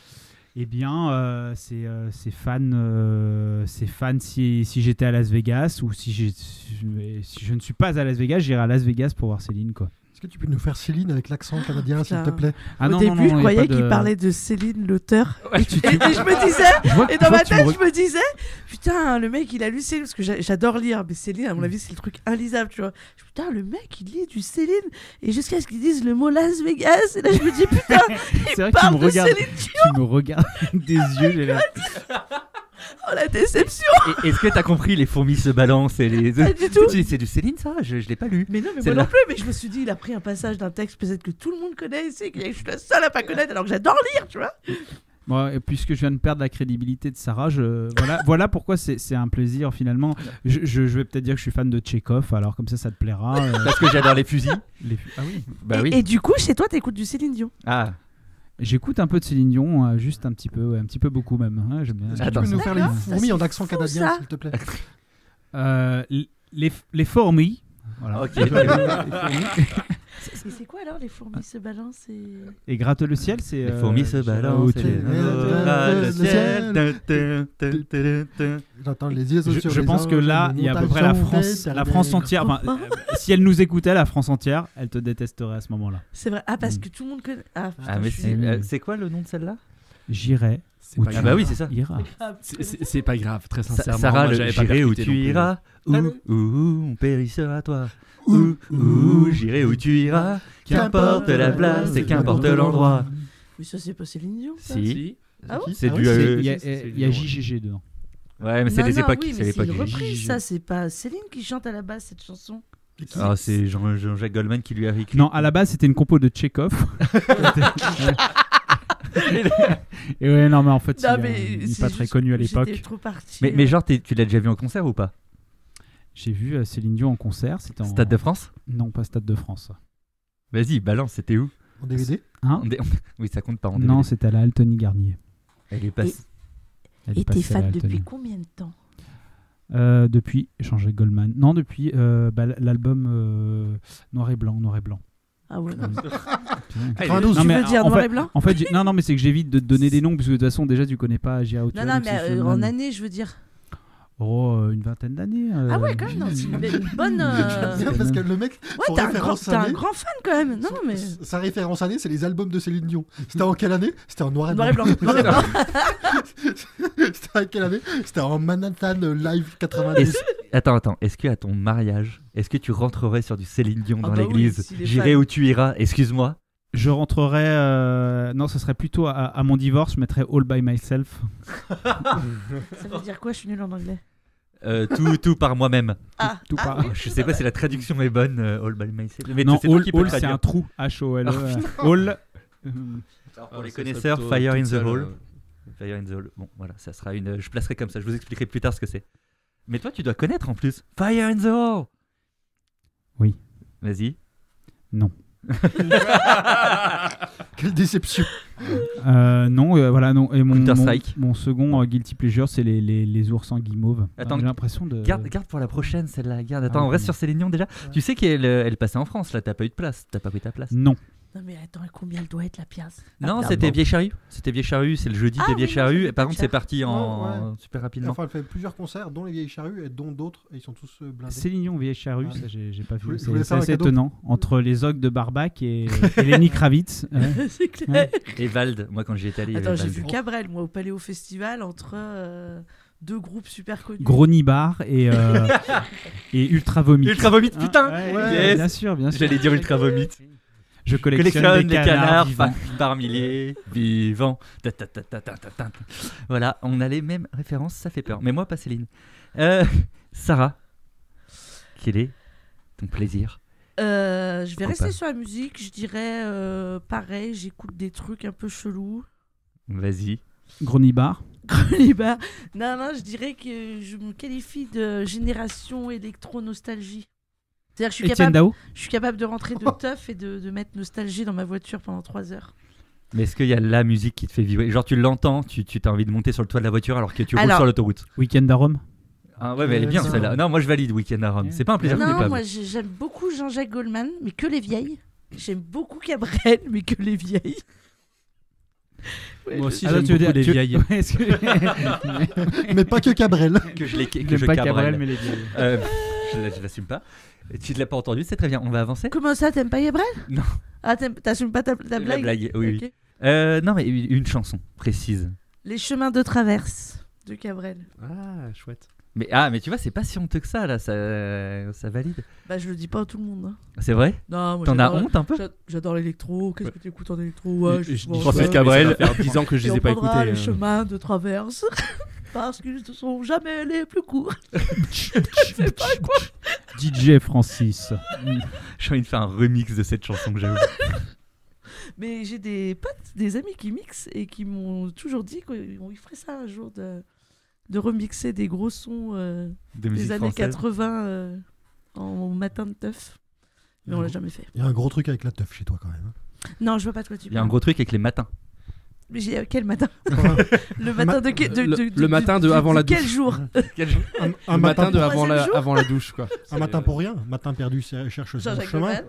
Eh bien, c'est fan si j'étais à Las Vegas ou si je ne suis pas à Las Vegas, j'irai à Las Vegas pour voir Céline, quoi. Est-ce que tu peux nous faire Céline avec l'accent canadien, s'il te Putain. plaît? Ah Au début, je y a croyais pas qu'il de- parlait de Céline, l'auteur. Et Et je me disais, je vois- et je dans vois ma que tu me tête, re- je me disais, putain, le mec, il a lu Céline, parce que j'adore lire, mais Céline, à mon avis, c'est le truc inlisable, tu vois. Putain, le mec, il lit du Céline, et jusqu'à ce qu'ils disent le mot Las Vegas, et là, je me dis, putain, C'est vrai il que tu parle me de regardes, Céline Dion. tu me regardes avec des yeux. J'ai l'air- Oh, la déception. Et est-ce que t'as compris les fourmis se balancent et les... Pas du tout. C'est du Céline ça? Je l'ai pas lu. Mais non, mais C'est moi là. non plus, mais je me suis dit, il a pris un passage d'un texte peut-être que tout le monde connaît ici, que je suis la seule à pas connaître, alors que j'adore lire, tu vois. Bon, et puisque je viens de perdre la crédibilité de Sarah, voilà pourquoi c'est un plaisir finalement. Je vais peut-être dire que je suis fan de Tchekhov, alors comme ça te plaira. Parce que j'adore les fusils. Ah oui. Bah et, oui. et du coup, chez toi, t'écoutes du Céline Dion. Ah, J'écoute un peu de Céline Dion, juste un petit peu, ouais, un petit peu beaucoup même. Hein, j'aime bien. Est-ce que tu Attends, peux nous faire les d'accord, fourmis ça, en c'est accent fou, canadien, ça. s'il te plaît? Les fourmis. Voilà. ok. Les fourmis. Et c'est quoi alors, les fourmis se balancent et... Et gratte le ciel, c'est. Les fourmis se balancent et les le ciel. J'entends les yeux sur Je les pense que anges, là, les il y a à peu montagnes près sont la France entière. Enfin, si elle nous écoutait, la France entière, elle te détesterait à ce moment-là. C'est vrai. Ah, parce que tout le monde connaît. Ah, putain, Ah mais je suis- c'est quoi le nom de celle-là? J'irai. C'est où pas tu Ah grave. bah oui c'est ça. iras. Ah, C'est pas grave, très sincèrement. Sarah, moi, le j'avais pas j'irai où percuté tu non plus. iras, où Allez. on périssera toi. Où j'irai où tu iras, qu'importe la place et qu'importe l'endroit. Mais ça, c'est pas Céline Dion, ça. Si, Ah bon c'est Ah du. ouais, Il y a c'est JGG dedans. Ouais mais c'est Non, des non, époques, oui, c'est mais l'époque. une reprise, JGG. ça. C'est pas Céline qui chante à la base cette chanson. Ah c'est Jean-Jacques Goldman qui lui a écrit. Non, à la base, c'était une compo de Tchekhov. Et ouais, non, mais en fait, Non, il mais est c'est pas très juste connu à que l'époque. J'étais trop partie. Mais genre tu l'as déjà vu en concert ou pas? J'ai vu Céline Dion en concert. C'était en... Stade de France? Non, pas Stade de France. Vas-y balance, c'était où? En DVD? Hein Oui ça compte pas en DVD. Non, c'était à la Altony Garnier. Elle est passée. Elle est Et t'es passée à la fan depuis Altony. combien de temps? Depuis Jean-Jacques Goldman. Non, depuis l'album Noir et Blanc. Ah ouais, non. Putain. 92. Non, Tu mais veux dire en noir fait- et blanc? En fait, non, mais c'est que j'évite de te donner des noms, parce que de toute façon, déjà, tu connais pas J'irai où tu Non, vas, non, donc mais c'est en Goldman. année, je veux dire. Oh, une vingtaine d'années. Ah ouais, quand même, non, c'est une bonne. Bien, parce que le mec, Ouais, son t'es un référence grand année, fan quand même. Non, mais. sa référence année, c'est les albums de Céline Dion. C'était en quelle année? C'était en noir et Noir et blanc. blanc. Noir et blanc. C'était en quelle année? C'était en Manhattan Live 90. Attends, est-ce que à ton mariage, est-ce que tu rentrerais sur du Céline Dion Ah dans bah oui, l'église? s'il est J'irai fan. où tu iras, excuse-moi. Je rentrerai. Non, ce serait plutôt à mon divorce. Je mettrais All by Myself. Ça veut dire quoi? Je suis nulle en anglais. Tout par moi-même. Tout Ah, par- oui, Je sais pas si la traduction est bonne, all by myself. Mais Non, c'est toi All, qui peux le all, c'est traduire. un trou. H-O-L-E. All. Alors, pour les ça serait connaisseurs, plutôt Fire in toute the seule, Hall. Fire in the Hall. Bon, voilà, ça sera une. Je placerai comme ça. Je vous expliquerai plus tard ce que c'est. Mais toi, tu dois connaître en plus. Fire in the Hall. Oui. Vas-y. Non. Quelle déception. Non, voilà, non. Et Counter-Strike. mon second guilty pleasure, c'est les ours en guimauve. Attends, J'ai l'impression de. Garde pour la prochaine, celle-là. Garde. Attends, Ah, on reste oui. sur Céline Dion déjà. Tu sais qu'elle passait en France, là. T'as pas eu de place. T'as pas pris ta place. Non. Non, mais attends, combien elle doit être la pièce? Non, Ah, c'était bon. Vieille Charrue. C'était Vieille Charrue. C'est le jeudi Ah des oui, Vieilles non, Charrues. c'était Et par pas contre, cher. c'est parti en super rapidement. Enfin, elle fait plusieurs concerts, dont les Vieilles Charrues et dont d'autres, et ils sont tous blindés. Céline Dion, Vieille Charrue, Ah, ça j'ai pas je vu. voulais C'est faire un assez cadeau. étonnant. Entre les ogres de Barbac et Lenny Kravitz. C'est clair. Et Vald, moi quand j'y étais allé, il y Attends, avait j'ai Vald. vu Cabrel, moi, au Paléo Festival, entre deux groupes super connus. Gros Nibar et Ultra Vomit. Ultra Vomit, Hein, putain. ouais, Yes. Bien sûr, bien sûr. J'allais dire Ultra Vomit. Je collectionne Collectionne des des canards canards vivants. par milliers, vivants. Ta, ta, ta, ta, ta, ta, ta. Voilà, on a les mêmes références, ça fait peur. Mais moi, pas Céline. Sarah, quel est ton plaisir? Je vais Pourquoi rester pas sur la musique, je dirais pareil, j'écoute des trucs un peu chelous. Vas-y. Gros Nibar. Colibar. Non, je dirais que je me qualifie de génération électro-nostalgie. C'est-à-dire que Etienne Dao. je suis capable de rentrer de teuf et de mettre nostalgie dans ma voiture pendant 3 heures. Mais est-ce qu'il y a la musique qui te fait vibrer? Genre, tu l'entends, tu as envie de monter sur le toit de la voiture alors que tu roules Alors- sur l'autoroute. Weekend à Rome. Ah ouais, mais elle est bien ça. celle-là. Non, moi je valide Weekend à Rome. C'est pas un plaisir Non, coupable. moi j'aime beaucoup Jean-Jacques Goldman, mais que les vieilles. J'aime beaucoup Cabrel, mais que les vieilles. Ouais, Moi aussi, Ah, j'aime tu veux beaucoup dire- les tu- vieilles. Ouais, est-ce que- Mais pas que Cabrel. Que je J'aime je pas Cabrel. Cabrel, mais les vieilles. Je l'assume pas. Tu ne l'as pas entendu, c'est très bien. On va avancer. Comment ça, t'aimes pas Cabrel? Non. Ah, t'assumes pas ta blague? La blague, oui, Ok. oui. Non, mais une chanson précise. Les chemins de traverse de Cabrel. Ah, chouette. Mais tu vois, c'est pas si honteux que ça, là. Ça valide. Bah, je le dis pas à tout le monde. Hein. C'est vrai? Non, moi, T'en as j'adore- honte un peu? J'adore l'électro. Qu'est-ce que t'écoutes en électro? Ouais, je dis bon, Francis ouais. Cabrel. Ça va faire 10 ans que je Et les ai on pas prendra écoutés. les chemins de traverse. Parce qu'ils ne sont jamais les plus courts. C'est pas quoi. DJ Francis. J'ai envie de faire un remix de cette chanson que j'avoue. Mais j'ai des potes, des amis qui mixent et qui m'ont toujours dit qu'ils feraient ça un jour de remixer des gros sons De des musique années française. 80 en matin de teuf. Mais on l'a jamais fait. Il y a un gros truc avec la teuf chez toi quand même. Non, je vois pas de quoi tu Il y a un parles. gros truc avec les matins. Mais quel matin? Le matin de quel Le matin de avant la quel douche. jour? Un Le matin de Troisième jour avant la douche, quoi. Un matin pour rien. Matin perdu cherche son Jean-Jacques chemin. Goldman.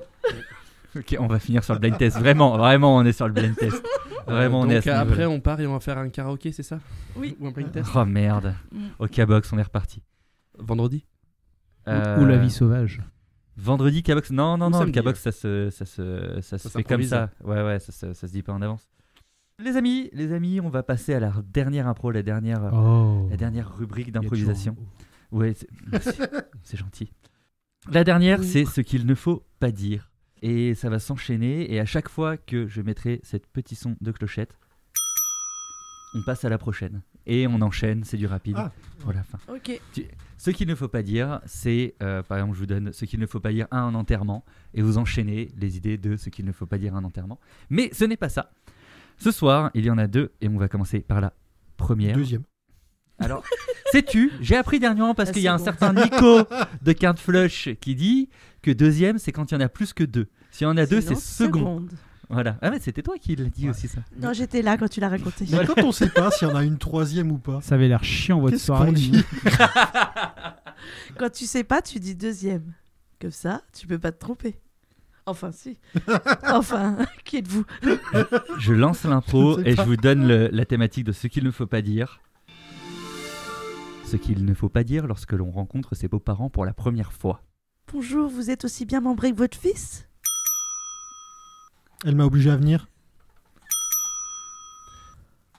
Ok, on va finir sur le blind test. Vraiment, on est sur le blind test. Vraiment, on est à Donc ce après, niveau-là. on part et on va faire un karaoké, c'est ça? Oui. Ou un blind test? Oh merde. Mm. Au K-Box, on est reparti. Vendredi? Ou La vie sauvage. Vendredi, K-Box. Non, Ou le samedi, K-Box, ça se fait comme s'improvise. ça. Ouais, ça se dit pas en avance. Les amis, on va passer à la dernière impro, la dernière rubrique d'improvisation. Ouais, merci, c'est gentil. La dernière, c'est ce qu'il ne faut pas dire. Et ça va s'enchaîner. Et à chaque fois que je mettrai cette petit son de clochette, on passe à la prochaine. Et on enchaîne, c'est du rapide. Ah. Voilà, fin. Ok. Ce qu'il ne faut pas dire, c'est, par exemple, je vous donne ce qu'il ne faut pas dire à un enterrement, et vous enchaînez les idées de ce qu'il ne faut pas dire à un enterrement. Mais ce n'est pas ça. Ce soir, il y en a 2, et on va commencer par la première. Deuxième. Alors, sais-tu, j'ai appris dernièrement parce Ah, qu'il y a un c'est bon. certain Nico de Carte Flush qui dit que deuxième, c'est quand il y en a plus que 2. S'il y en a 2, c'est une second. seconde. Voilà. Ah mais c'était toi qui l'as dit aussi ça. Non, j'étais là quand tu l'as raconté. Mais quand on sait pas s'il y en a une troisième ou pas. Ça avait l'air chiant votre Qu'est-ce soirée. qu'on dit? Quand tu sais pas, tu dis deuxième. Comme ça, tu peux pas te tromper. Enfin, si. Enfin, qui êtes-vous? Je lance l'impro Je sais et pas. je vous donne la thématique de ce qu'il ne faut pas dire. Ce qu'il ne faut pas dire lorsque l'on rencontre ses beaux-parents pour la première fois. Bonjour, vous êtes aussi bien membré que votre fils? Elle m'a obligé à venir.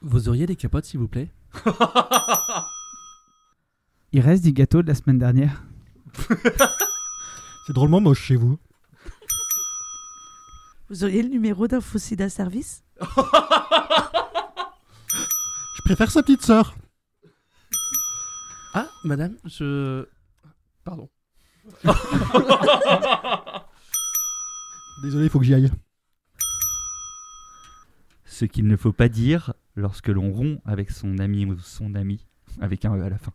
Vous auriez des capotes, s'il vous plaît? Il reste du gâteau de la semaine dernière. C'est drôlement moche chez vous. Vous auriez le numéro d'Info-Sida Service? Je préfère sa petite sœur. Ah, madame, Pardon. Désolé, il faut que j'y aille. Ce qu'il ne faut pas dire lorsque l'on rompt avec son ami ou son ami, avec un E à la fin.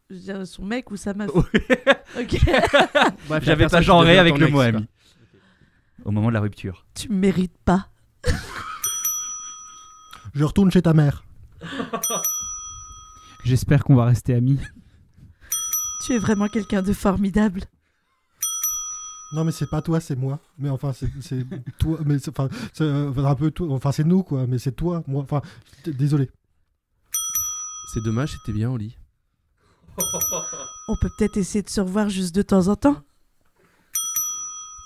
Je veux dire, son mec ou sa meuf? Oui. Ok. Bref, J'avais pas genré avec le mot ami. Au moment de la rupture. Tu me mérites pas. Je retourne chez ta mère. J'espère qu'on va rester amis. Tu es vraiment quelqu'un de formidable. Non, mais c'est pas toi, c'est moi. Mais enfin, c'est toi. Mais c'est un peu toi. Enfin, c'est nous, quoi. Mais c'est toi, moi. Enfin, désolé. C'est dommage, c'était bien au lit. On peut peut-être essayer de se revoir juste de temps en temps.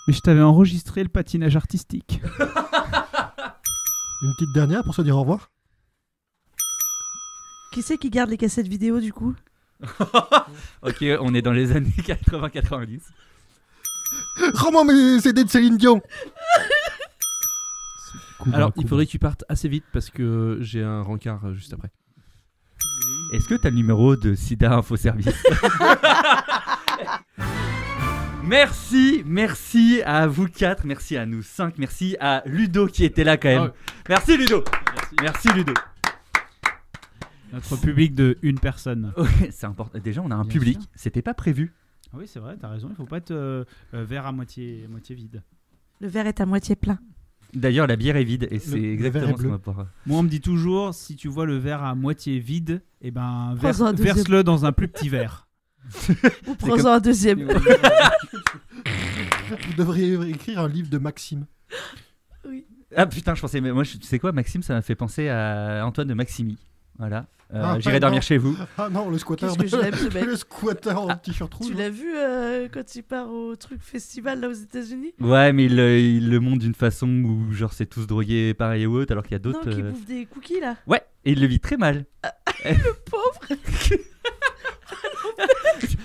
Mais je t'avais enregistré le patinage artistique. Une petite dernière pour se dire au revoir. Qui c'est qui garde les cassettes vidéo du coup? Ok, on est dans les années 80-90. Rends-moi mes CD de Céline Dion. Alors, il faudrait que tu partes assez vite parce que j'ai un rencard juste après. Est-ce que t'as le numéro de Sida Info Service? Merci à vous 4, merci à nous 5, merci à Ludo qui était là quand même. Merci Ludo. Merci Ludo. Notre public de une personne. Ouais, c'est important. Déjà, on a un Bien public, sûr. c'était pas prévu. Ah oui, c'est vrai, t'as raison, il faut pas être verre à moitié vide. Le verre est à moitié plein. D'ailleurs, la bière est vide et c'est le verre exactement est ce qu'on bleu. va pouvoir. Moi, on me dit toujours, si tu vois le verre à moitié vide, eh ben, Prends-en un deuxième. verse-le dans un plus petit verre. Ou prends-en un deuxième. Vous devriez écrire un livre de Maxime. Ah putain, je pensais, mais moi, tu sais quoi, Maxime, ça m'a fait penser à Antoine de Maximi. Voilà. Ah, J'irai dormir non. chez vous. Ah non, le squatter. Qu'est-ce que je l'aime, ce mec. Le squatter en t-shirt rouge. Tu l'as vu quand il part au truc festival là aux États-Unis? Ouais, mais il le montre d'une façon où, genre, c'est tous drogués pareil ou autre, alors qu'il y a Non, d'autres. qui bouffe des cookies là. Ouais, et il le vit très mal. Pauvre.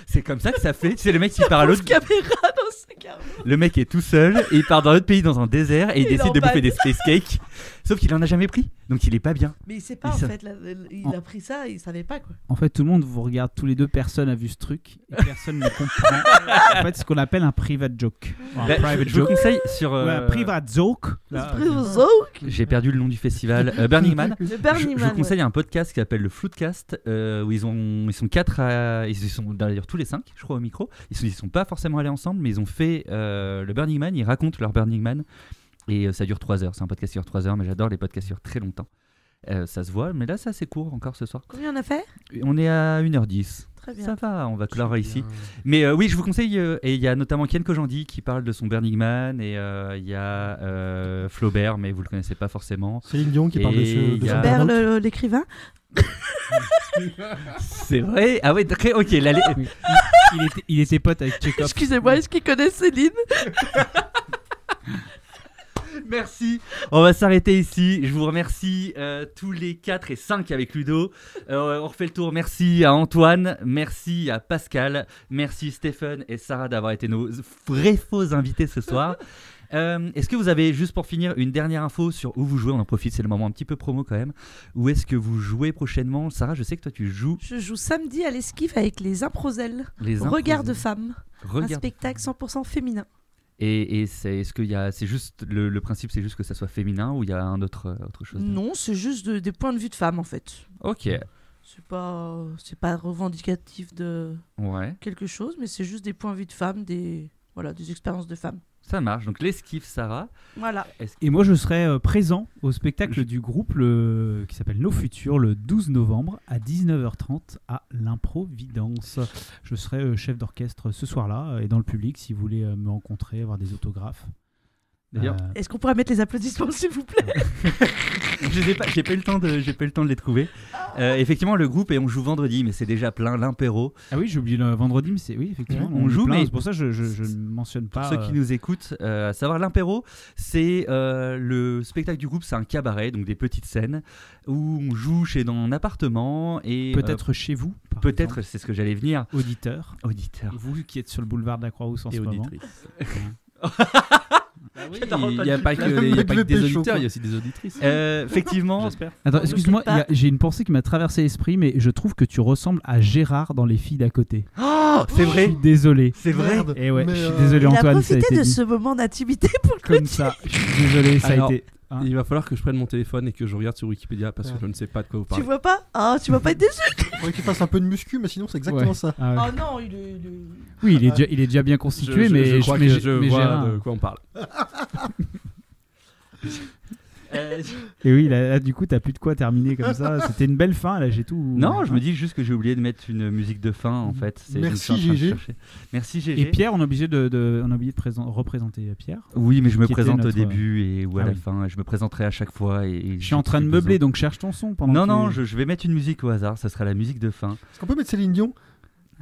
C'est comme ça que ça fait. C'est le mec qui part à Pauvre l'autre. caméra dans sa caméra. Le mec est tout seul et il part dans l'autre pays dans un désert et il Il décide de emballe. bouffer des space cakes. Sauf qu'il en a jamais pris, donc il est pas bien. Mais il sait pas Il en sa- fait. Là, il a pris ça, il savait pas quoi. En fait, tout le monde vous regarde tous les deux, personne a vu ce truc et personne ne comprend. En fait, ce qu'on appelle un private joke. Un Bah, private je vous joke. conseille sur. Ouais, un private joke. Là, Esprit au zouk. J'ai perdu le nom du festival. Burning Man. Le Burning Je Man. vous conseille un podcast qui s'appelle le Floodcast où ils sont 4 ils sont d'ailleurs tous les 5 je crois au micro, ils sont pas forcément allés ensemble mais ils ont fait le Burning Man, ils racontent leur Burning Man et ça dure 3 heures, c'est un podcast qui dure 3 heures mais j'adore les podcasts qui durent très longtemps. Ça se voit mais là c'est assez court encore ce soir. Combien on a fait? On est à 1h10. Très bien. Ça va, on va clore ici. Mais oui, je vous conseille, et il y a notamment Ken Kojandi qui parle de son Burning Man, et il y a Flaubert, mais vous le connaissez pas forcément. Céline Dion qui parle de Et ce. il y a- son Robert burn-out. l'écrivain. C'est vrai? Ah ouais, ok, il était pote avec Tchekhov. Excusez-moi, est-ce qu'il connaît Céline? Merci. On va s'arrêter ici. Je vous remercie tous les 4 et 5 avec Ludo. On refait le tour. Merci à Antoine. Merci à Pascal. Merci Stéphane et Sarah d'avoir été nos vrais faux invités ce soir. Est-ce que vous avez, juste pour finir, une dernière info sur où vous jouez? On en profite, c'est le moment un petit peu promo quand même. Où est-ce que vous jouez prochainement? Sarah, je sais que toi tu joues Je joue samedi à l'Esquif avec les Improselles. les Regard de femme. Un Regard. spectacle 100% féminin. Et est-ce qu'il y a, c'est juste le principe, c'est juste que ça soit féminin ou il y a autre chose? Non, c'est juste des points de vue de femmes en fait. Ok. C'est pas revendicatif de Ouais. quelque chose, mais c'est juste des points de vue de femmes, des expériences de femmes. Ça marche. Donc l'esquive, Sarah. Voilà. Et moi, je serai présent au spectacle du groupe qui s'appelle Nos Futurs le 12 novembre à 19h30 à l'Improvidence. Je serai chef d'orchestre ce soir-là et dans le public si vous voulez me rencontrer, avoir des autographes. D'ailleurs, Est-ce qu'on pourrait mettre les applaudissements s'il vous plaît? j'ai pas eu le temps de les trouver. Effectivement, le groupe et on joue vendredi, mais c'est déjà plein l'Impéro. Ah oui, j'ai oublié le vendredi, mais c'est oui effectivement. On joue, plein, mais c'est pour ça que je ne mentionne pas. Pour ceux qui nous écoutent, à savoir l'Impéro, c'est le spectacle du groupe, c'est un cabaret, donc des petites scènes où on joue dans un appartement et peut-être chez vous. par peut-être, exemple, c'est ce que j'allais venir. auditeur. Auditeur. Vous qui êtes sur le boulevard de la Croix-Rousse en Et ce moment. auditrice. Il n'y a pas que des auditeurs, il y a aussi des auditrices. Effectivement. J'espère. Attends, On excuse-moi, sait pas. j'ai une pensée qui m'a traversé l'esprit, mais je trouve que tu ressembles à Gérard dans Les Filles d'à côté. Oh, c'est Je vrai. suis désolé. C'est vrai. Merde. Et ouais, Mais, je suis désolé, Il a Antoine, ça a profité été de dit ce moment d'intimité pour le comme ça. Je suis désolé, ça Alors, a été. Hein. Il va falloir que je prenne mon téléphone et que je regarde sur Wikipédia parce que je ne sais pas de quoi vous Tu parlez. vois pas? Ah, tu vas pas être déçu. Faudrait qu'il fasse un peu de muscu, mais sinon c'est exactement Ouais. ça. Ah ouais. Oh non, il est. Oui, il est déjà bien constitué, mais je crois que je vois Gérard- de quoi on parle. Et oui, là, du coup, t'as plus de quoi terminer comme ça. C'était une belle fin, là, j'ai tout. Non, je me dis juste que j'ai oublié de mettre une musique de fin en fait. Merci, je suis en train de GG. chercher. Merci GG. Et Pierre, on a oublié de représenter Pierre. Oui, mais je me Qui était présente au notre- début et ou à Ah la oui. fin. Je me présenterai à chaque fois. Et Je suis en train de meubler, donc cherche ton son pendant Non, que non, tu- je vais mettre une musique au hasard. Ça sera la musique de fin. Est-ce qu'on peut mettre Céline Dion?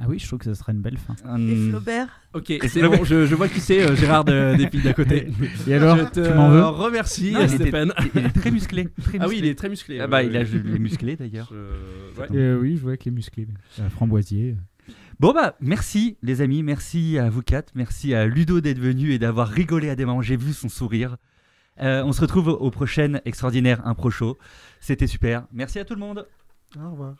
Ah oui, je trouve que ça serait une belle fin. Et Flaubert. Ok, c'est bon, je vois qui c'est, Gérard des Filles d'à côté. Et alors, Je te tu m'en veux remercie, Non, Stéphane. Il est très musclé. Ah oui, il est très musclé. Ah bah, il est musclé d'ailleurs. Ouais. Oui, je vois avec les musclés. Framboisier. Bon bah merci les amis, merci à vous quatre, merci à Ludo d'être venu et d'avoir rigolé à des moments, j'ai vu son sourire. On se retrouve au prochain extraordinaire impro show. C'était super, merci à tout le monde. Au revoir.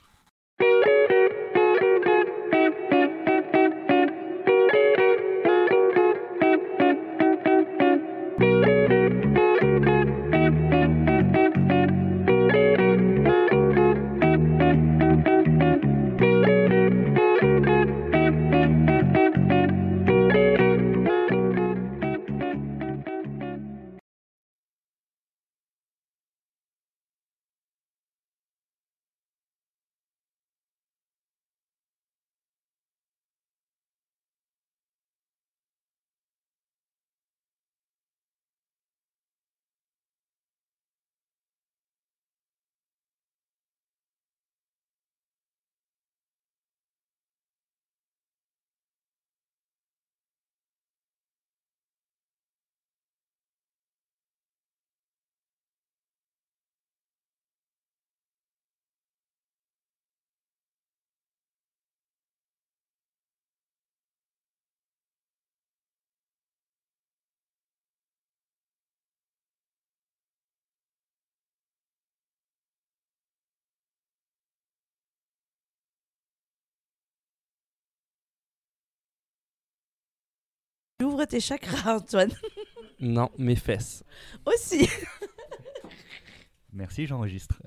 Ouvre tes chakras, Antoine. Non, mes fesses. Aussi. Merci, j'enregistre.